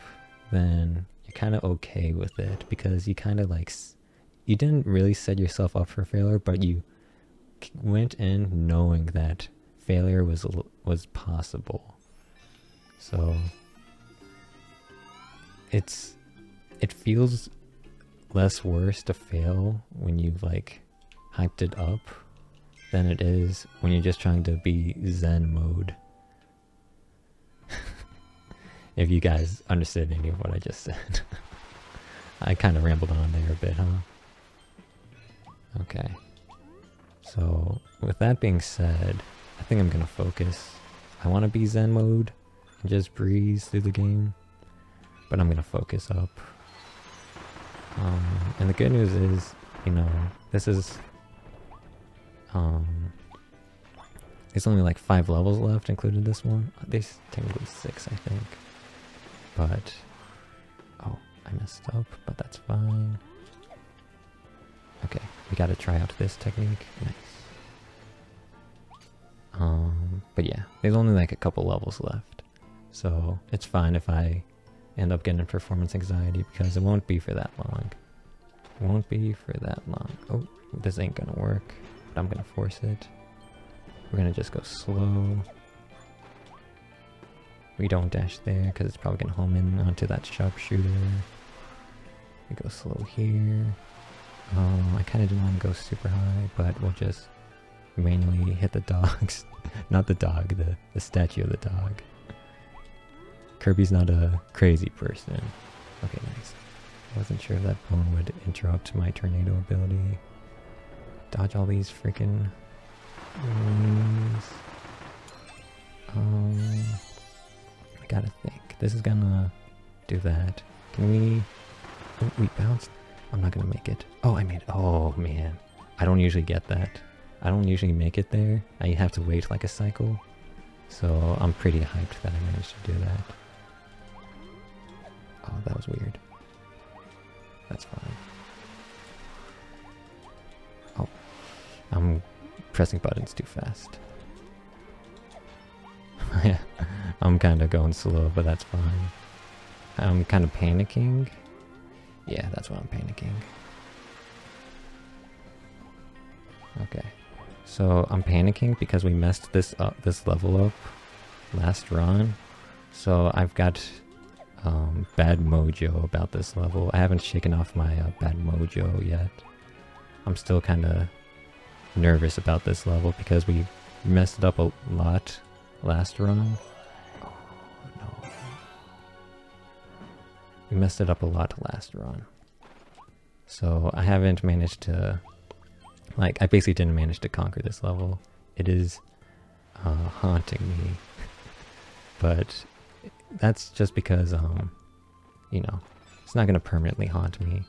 then you're kind of okay with it, because you kind of like, you didn't really set yourself up for failure, but you went in knowing that failure was possible. So it feels less worse to fail when you've like hyped it up than it is when you're just trying to be Zen mode. If you guys understood any of what I just said. I kind of rambled on there a bit, huh? Okay. So with that being said, I think I'm gonna focus. I want to be Zen mode and just breeze through the game, but I'm gonna focus up. And the good news is, you know, this is there's only like 5 levels left, including this one. There's technically 6, I think. But oh, I messed up, but that's fine. Okay, we gotta try out this technique. Nice. But yeah, there's only like a couple levels left, so it's fine if I end up getting performance anxiety, because it won't be for that long. It won't be for that long. Oh, this ain't gonna work, but I'm gonna force it. We're gonna just go slow. We don't dash there because it's probably gonna home in onto that sharpshooter. We go slow here. I kind of didn't want to go super high, but we'll just manually hit the dogs. Not the dog, the statue of the dog. Kirby's not a crazy person. Okay, nice. I wasn't sure if that bone would interrupt my tornado ability. Dodge all these freaking enemies. I gotta think. This is gonna do that. Can we... Oh, we bounced. I'm not gonna make it. Oh, I made it. Oh, man. I don't usually get that. I don't usually make it there. I have to wait like a cycle. So I'm pretty hyped that I managed to do that. Oh, that was weird. That's fine. Oh, I'm pressing buttons too fast. Yeah, I'm kind of going slow, but that's fine. I'm kind of panicking. Yeah, that's why I'm panicking. Okay, so I'm panicking because we messed this level up last run. So I've got bad mojo about this level. I haven't shaken off my bad mojo yet. I'm still kind of nervous about this level because we messed it up a lot last run. Oh no. We messed it up a lot last run. So I haven't managed to, like, I basically didn't manage to conquer this level. It is haunting me. But that's just because, you know, it's not gonna permanently haunt me.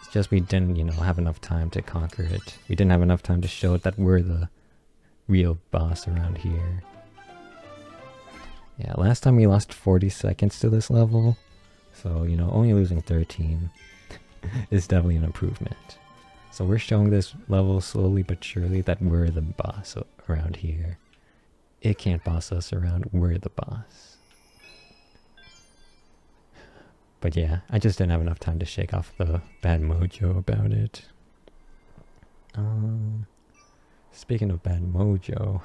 It's just we didn't, you know, have enough time to conquer it. We didn't have enough time to show it that we're the real boss around here. Yeah, last time we lost 40 seconds to this level. So, you know, only losing 13 is definitely an improvement. So we're showing this level slowly but surely that we're the boss around here. It can't boss us around, we're the boss. But yeah, I just didn't have enough time to shake off the bad mojo about it. Speaking of bad mojo,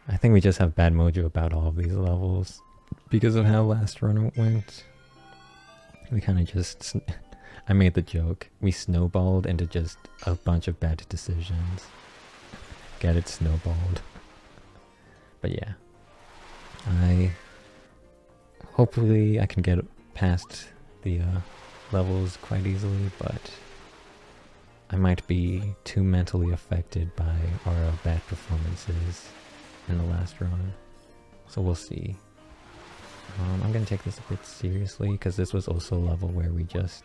I think we just have bad mojo about all of these levels because of how last run went. We kind of just, I made the joke, we snowballed into just a bunch of bad decisions. Get it, snowballed. But yeah, hopefully I can get past the levels quite easily, but I might be too mentally affected by our bad performances in the last run. So we'll see. I'm gonna take this a bit seriously because this was also a level where we just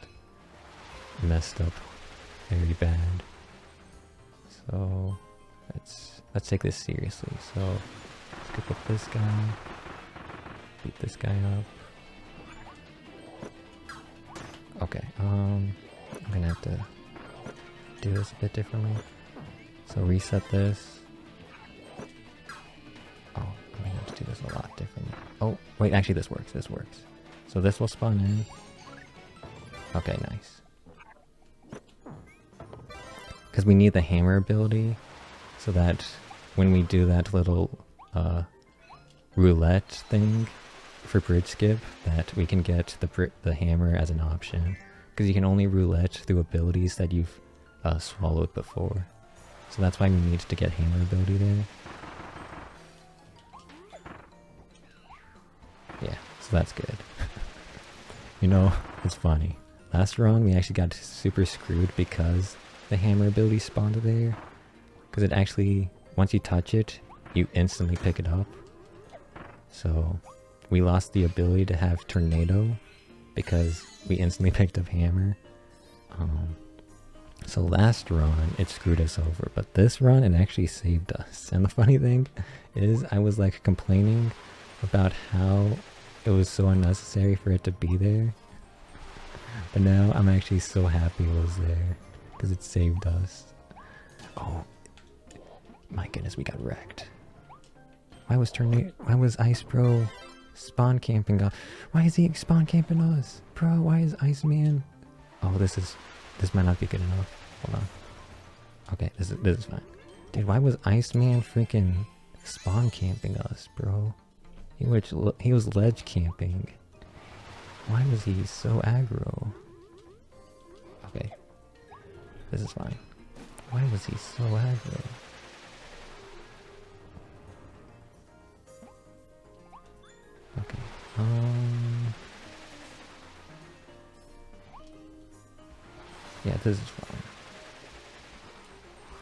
messed up very bad. So let's take this seriously. So let's pick up this guy, beat this guy up. Okay, I'm gonna have to do this a bit differently. So reset this. Oh, I'm gonna have to do this a lot differently. Oh, wait, actually this works, So this will spawn in. Okay, nice. Because we need the hammer ability, so that when we do that little roulette thing for bridge skip, that we can get the hammer as an option. Because you can only roulette through abilities that you've swallowed before. So that's why we need to get hammer ability there. Yeah, so that's good. You know, it's funny. Last run we actually got super screwed because the hammer ability spawned there. Because it actually, once you touch it, you instantly pick it up. So we lost the ability to have tornado because we instantly picked up hammer. So last run it screwed us over, but this run it actually saved us. And the funny thing is I was like complaining about how it was so unnecessary for it to be there. But now I'm actually so happy it was there because it saved us. Oh my goodness, we got wrecked. Why was Ice Bro spawn camping us? Why is he spawn camping us? Bro, why is Iceman? Oh, this might not be good enough. Hold on. Okay, this is fine. Dude, why was Iceman freaking spawn camping us, bro? He was ledge camping. Why was he so aggro? Okay. This is fine. Why was he so aggro? Okay. Yeah, this is fine.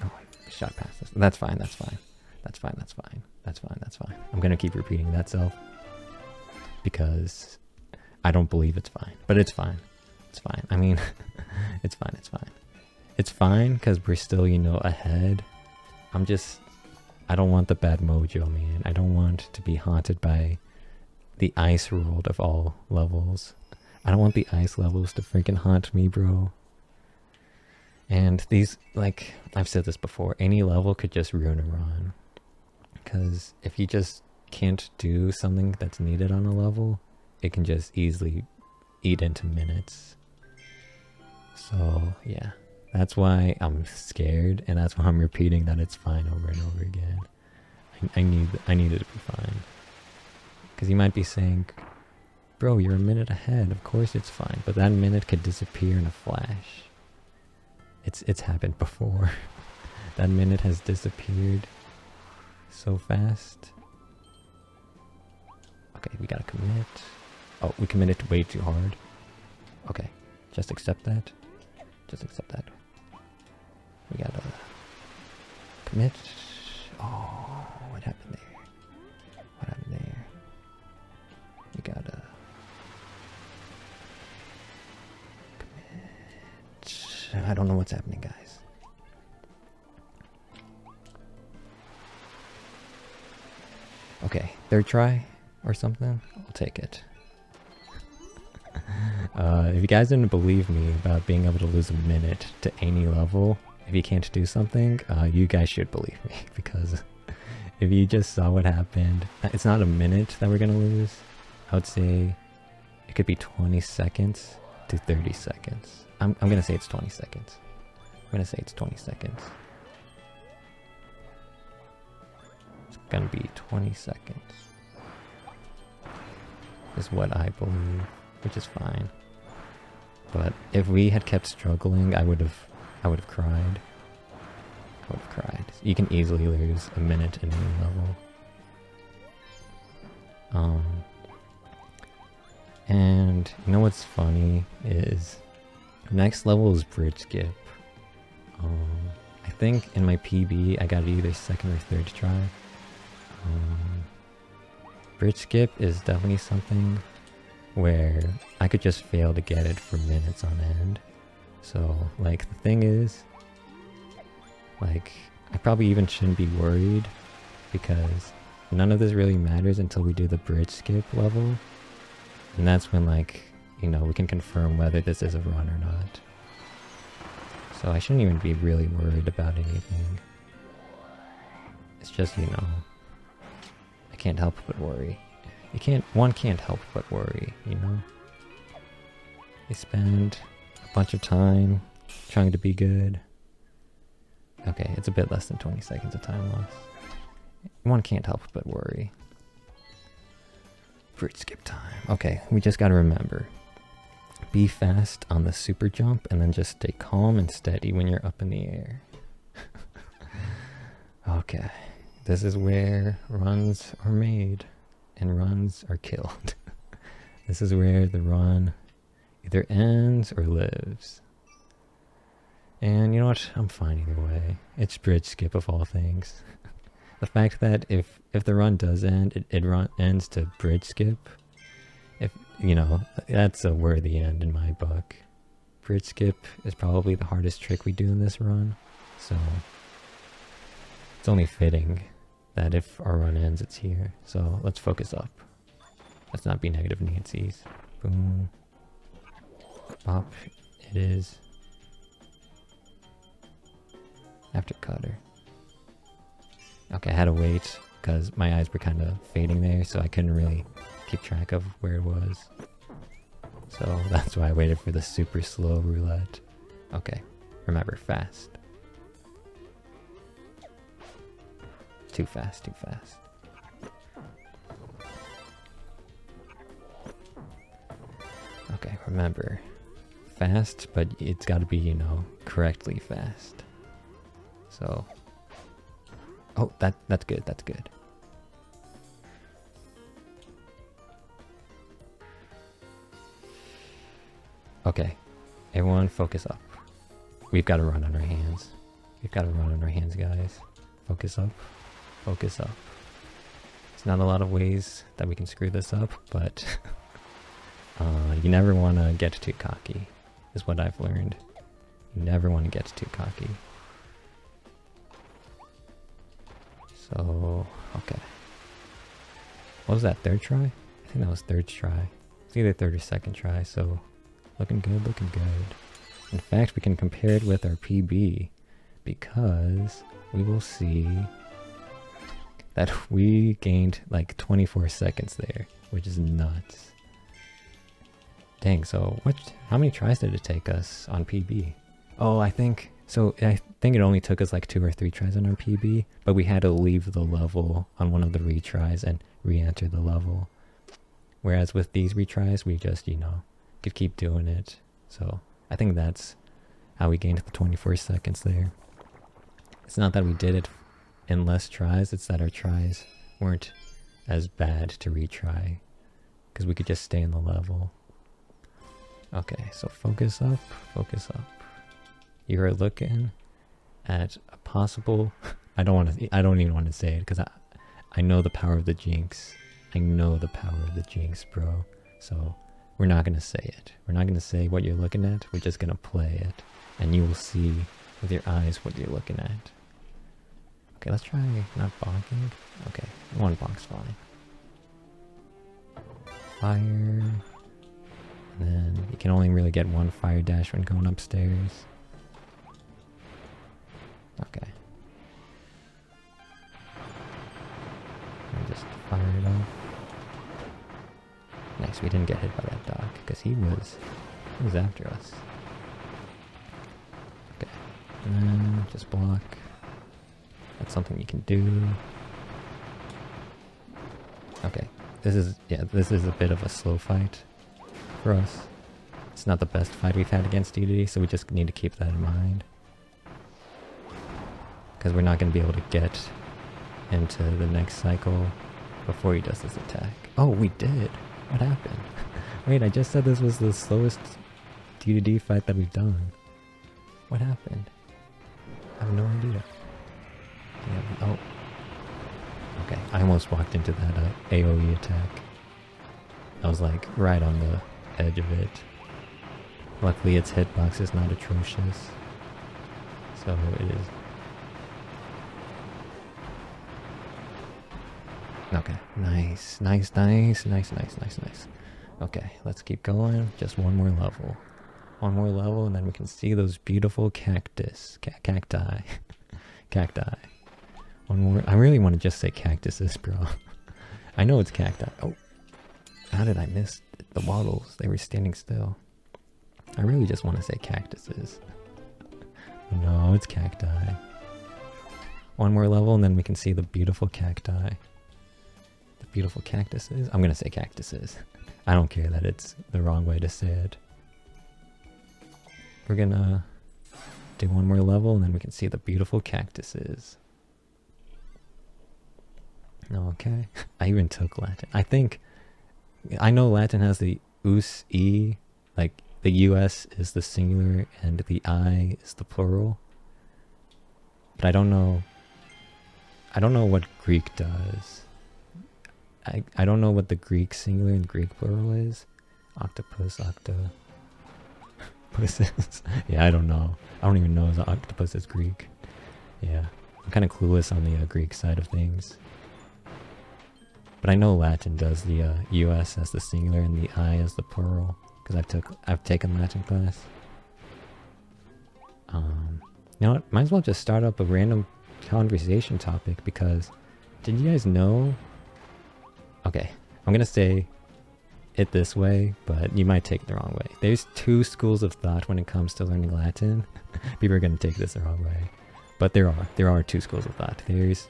Oh, I shot past this. That's fine, that's fine. That's fine, that's fine. That's fine, that's fine. I'm gonna keep repeating that self. Because I don't believe it's fine. But it's fine. It's fine. I mean, it's fine, it's fine. It's fine because we're still, you know, ahead. I don't want the bad mojo, man. I don't want to be haunted by the ice world of all levels. I don't want the ice levels to freaking haunt me, bro. And these, like, I've said this before, any level could just ruin a run. Because if you just can't do something that's needed on a level, it can just easily eat into minutes. So, yeah. That's why I'm scared, and that's why I'm repeating that it's fine over and over again. I need it to be fine. Because you might be saying, bro, you're a minute ahead, of course it's fine. But that minute could disappear in a flash. It's happened before. That minute has disappeared so fast. Okay, we gotta commit. Oh, we committed way too hard. Just accept that. Just accept that. We gotta commit. Oh, what happened there? What happened there? We gotta commit. I don't know what's happening, guys. Okay, third try or something? I'll take it. If you guys didn't believe me about being able to lose a minute to any level, if you can't do something, you guys should believe me, because if you just saw what happened, it's not a minute that we're gonna lose. I would say it could be 20 seconds to 30 seconds. I'm gonna say it's 20 seconds. I'm gonna say it's 20 seconds. It's gonna be 20 seconds. Is what I believe, which is fine. But if we had kept struggling, I would have cried. I would have cried. You can easily lose a minute in any level. And you know what's funny is next level is bridge skip. I think in my PB I got it either second or third try. Bridge skip is definitely something where I could just fail to get it for minutes on end. So, like, the thing is, like, I probably even shouldn't be worried, because none of this really matters until we do the bridge skip level. And that's when, like, you know, we can confirm whether this is a run or not. So I shouldn't even be really worried about anything. It's just, you know, I can't help but worry. One can't help but worry, you know? They spend a bunch of time trying to be good. Okay, it's a bit less than 20 seconds of time loss. One can't help but worry. Bridge skip time. Okay, we just gotta remember. Be fast on the super jump and then just stay calm and steady when you're up in the air. Okay, this is where runs are made. And runs are killed. This is where the run either ends or lives. And you know what? I'm fine either way. It's bridge skip of all things. The fact that if the run does end, it ends to bridge skip. If you know, that's a worthy end in my book. Bridge skip is probably the hardest trick we do in this run. So it's only fitting that if our run ends, it's here. So let's focus up. Let's not be negative Nancy's. Boom. Pop. It is. After cutter. Okay, I had to wait because my eyes were kind of fading there, so I couldn't really keep track of where it was. So that's why I waited for the super slow roulette. Okay, remember, fast. Too fast, too fast. Okay, remember, fast, but it's got to be, you know, correctly fast. So, oh, that's good, that's good. Okay, everyone focus up. We've got to run on our hands. We've got to run on our hands, guys. Focus up. Focus up. There's not a lot of ways that we can screw this up, but you never want to get too cocky, is what I've learned. You never want to get too cocky. So, okay. What was that, third try? I think that was third try. It's either third or second try, so looking good, looking good. In fact, we can compare it with our PB, because we will see that we gained like 24 seconds there, which is nuts. Dang, so how many tries did it take us on PB? Oh, I think it only took us like 2 or 3 tries on our PB, but we had to leave the level on one of the retries and re-enter the level. Whereas with these retries, we just, you know, could keep doing it. So I think that's how we gained the 24 seconds there. It's not that we did it in less tries, it's that our tries weren't as bad to retry, because we could just stay in the level. Okay, so focus up, focus up. You are looking at a possible... I don't even want to say it because I know the power of the jinx. I know the power of the jinx, bro. So we're not going to say it. We're not going to say what you're looking at. We're just going to play it. And you will see with your eyes what you're looking at. Okay, let's try not bonking. Okay, one bonk's fine. Fire. And then you can only really get one fire dash when going upstairs. Okay. And just fire it off. Nice, we didn't get hit by that dog because he was after us. Okay, and then just block. That's something you can do. Okay, this is a bit of a slow fight for us. It's not the best fight we've had against DDD, so we just need to keep that in mind. Because we're not going to be able to get into the next cycle before he does his attack. Oh, we did! What happened? Wait, I just said this was the slowest DDD fight that we've done. What happened? I have no idea. Yeah, oh. Okay, I almost walked into that AoE attack. I was like right on the edge of it. Luckily its hitbox is not atrocious. So it is. Okay, nice. Okay, let's keep going. Just one more level. One more level and then we can see those beautiful cactus. Cacti. Cacti. One more. I really want to just say cactuses, bro. I know it's cacti. Oh. How did I miss the waddles? They were standing still. I really just want to say cactuses. No, it's cacti. One more level and then we can see the beautiful cacti. The beautiful cactuses. I'm going to say cactuses. I don't care that it's the wrong way to say it. We're going to do one more level and then we can see the beautiful cactuses. Okay. I even took Latin. I know Latin has the us, e, like the US is the singular and the I is the plural. But I don't know what Greek does. I don't know what the Greek singular and Greek plural is. Octopus, octopusses. Yeah, I don't know. I don't even know if the octopus is Greek. Yeah, I'm kind of clueless on the Greek side of things. But I know Latin does the US as the singular and the I as the plural. Because I've taken Latin class. You know what? Might as well just start up a random conversation topic because did you guys know? Okay, I'm gonna say it this way, but you might take it the wrong way. There's two schools of thought when it comes to learning Latin. People are gonna take this the wrong way, but there are two schools of thought. There's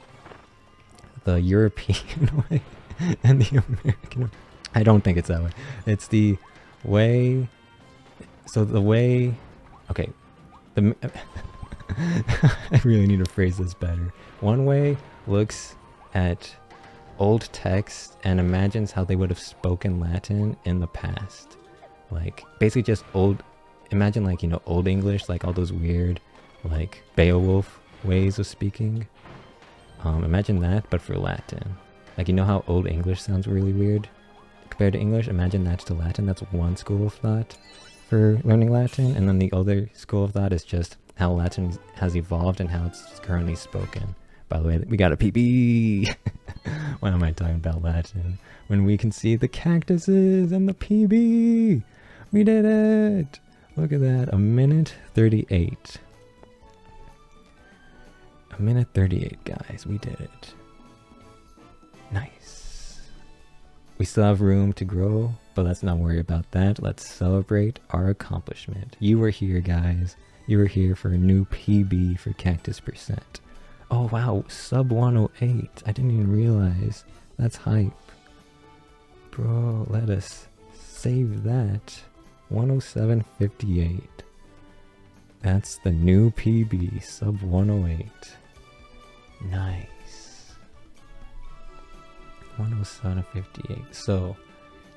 the European way and the American way. I don't think it's that way. It's the way. So the way. Okay, I really need to phrase this better. One way looks at old text and imagines how they would have spoken Latin in the past. Like, basically just imagine like, you know, Old English, like all those weird, like, Beowulf ways of speaking. Imagine that, but for Latin. Like, you know how Old English sounds really weird compared to English? Imagine that to Latin. That's one school of thought for learning Latin. And then the other school of thought is just how Latin has evolved and how it's currently spoken. By the way, we got a PB! Why am I talking about Latin? When we can see the cactuses and the PB! We did it! Look at that, a minute 38. A minute 38, guys, we did it. Nice. We still have room to grow, but let's not worry about that. Let's celebrate our accomplishment. You were here, guys. You were here for a new PB for Cactus percent. Oh wow, sub 108. I didn't even realize. That's hype. Bro, let us save that. 107.58. That's the new PB, sub 108. Nice. 107.58. So,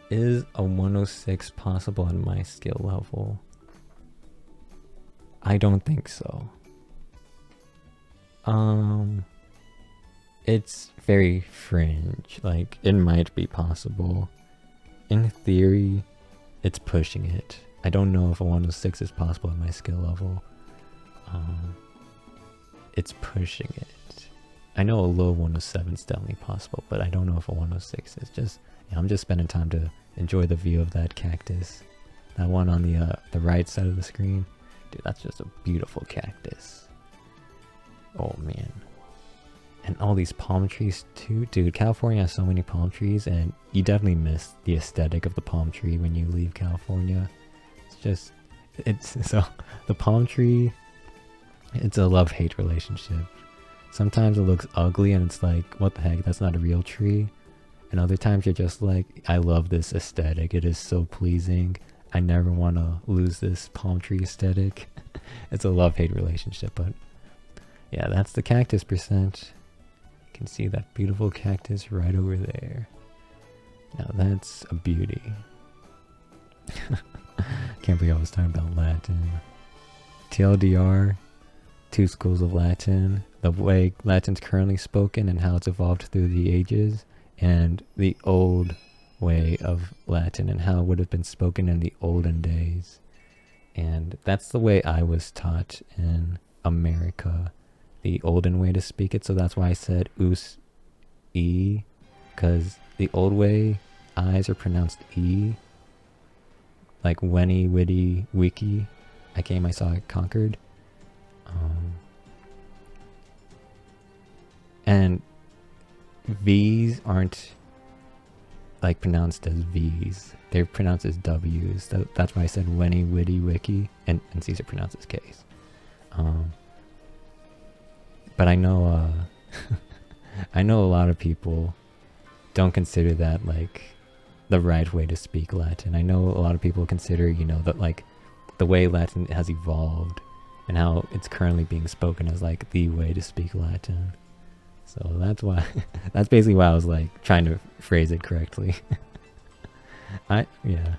Is a 106 possible on my skill level? I don't think so. It's very fringe. Like, it might be possible. In theory, it's pushing it. I don't know if a 106 is possible at my skill level. It's pushing it. I know a low 107 is definitely possible, but I don't know if a 106 is. Just, I'm just spending time to enjoy the view of that cactus. That one on the right side of the screen. Dude, that's just a beautiful cactus. Oh man. And all these palm trees too. Dude, California has so many palm trees, and you definitely miss the aesthetic of the palm tree when you leave California. So the palm tree, it's a love-hate relationship. Sometimes it looks ugly and it's like, what the heck, that's not a real tree. And other times you're just like, I love this aesthetic, it is so pleasing. I never want to lose this palm tree aesthetic. It's a love-hate relationship, but yeah, that's the cactus percent. You can see that beautiful cactus right over there. Now that's a beauty. Can't believe I was talking about Latin. TLDR, 2 schools of Latin, the way Latin's currently spoken and how it's evolved through the ages, and the old way of Latin and how it would have been spoken in the olden days. And that's the way I was taught in America, the olden way to speak it. So that's why I said us e, because the old way I's are pronounced e, like Wenny, Witty, Wiki. I came, I saw, it conquered. And V's aren't like pronounced as V's. They're pronounced as W's. That's why I said Wenny, Witty, Wiki, and C's are pronounced as K's. But I know, I know a lot of people don't consider that like the right way to speak Latin. I know a lot of people consider, you know, that like the way Latin has evolved and how it's currently being spoken as like the way to speak Latin. So that's why, that's basically why I was like trying to phrase it correctly. Yeah.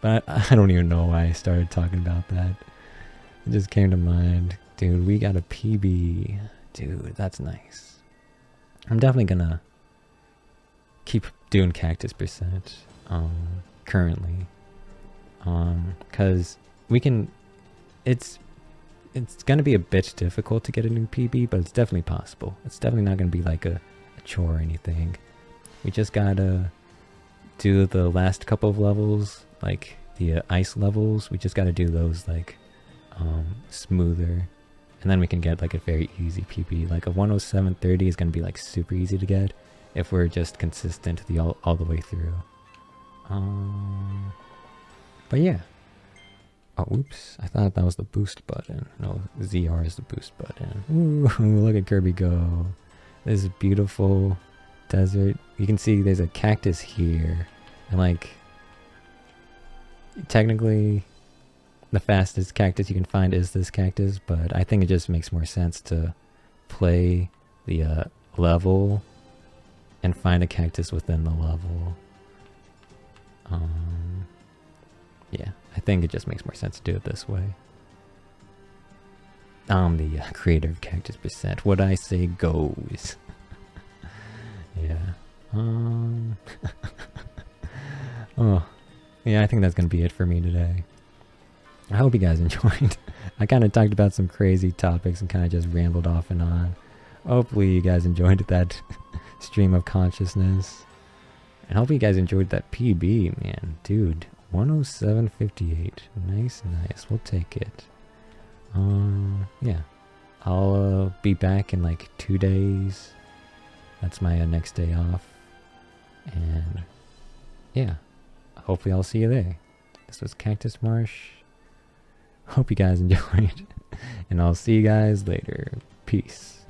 But I don't even know why I started talking about that. It just came to mind. Dude, we got a PB. Dude, that's nice. I'm definitely gonna keep doing cactus percent, currently. Cause we can, it's gonna be a bit difficult to get a new PB, but it's definitely possible. It's definitely not gonna be like a chore or anything. We just gotta do the last couple of levels, like the ice levels. We just gotta do those like smoother, and then we can get like a very easy PB. Like a 107.30 is gonna be like super easy to get if we're just consistent all the way through. But yeah. Oh, oops. I thought that was the boost button. No, ZR is the boost button. Ooh, look at Kirby go. This beautiful desert. You can see there's a cactus here. And like, technically, the fastest cactus you can find is this cactus. But I think it just makes more sense to play the level and find a cactus within the level. Yeah, I think it just makes more sense to do it this way. I'm the creator of Cactus Percent. What I say goes. Yeah. Oh, yeah, I think that's gonna be it for me today. I hope you guys enjoyed. I kind of talked about some crazy topics and kind of just rambled off and on. Hopefully you guys enjoyed that stream of consciousness. And hope you guys enjoyed that PB, man. Dude, 107.58. Nice. We'll take it. Yeah. I'll be back in like 2 days. That's my next day off. And yeah. Hopefully I'll see you there. This was CactusMarsh. Hope you guys enjoyed. And I'll see you guys later. Peace.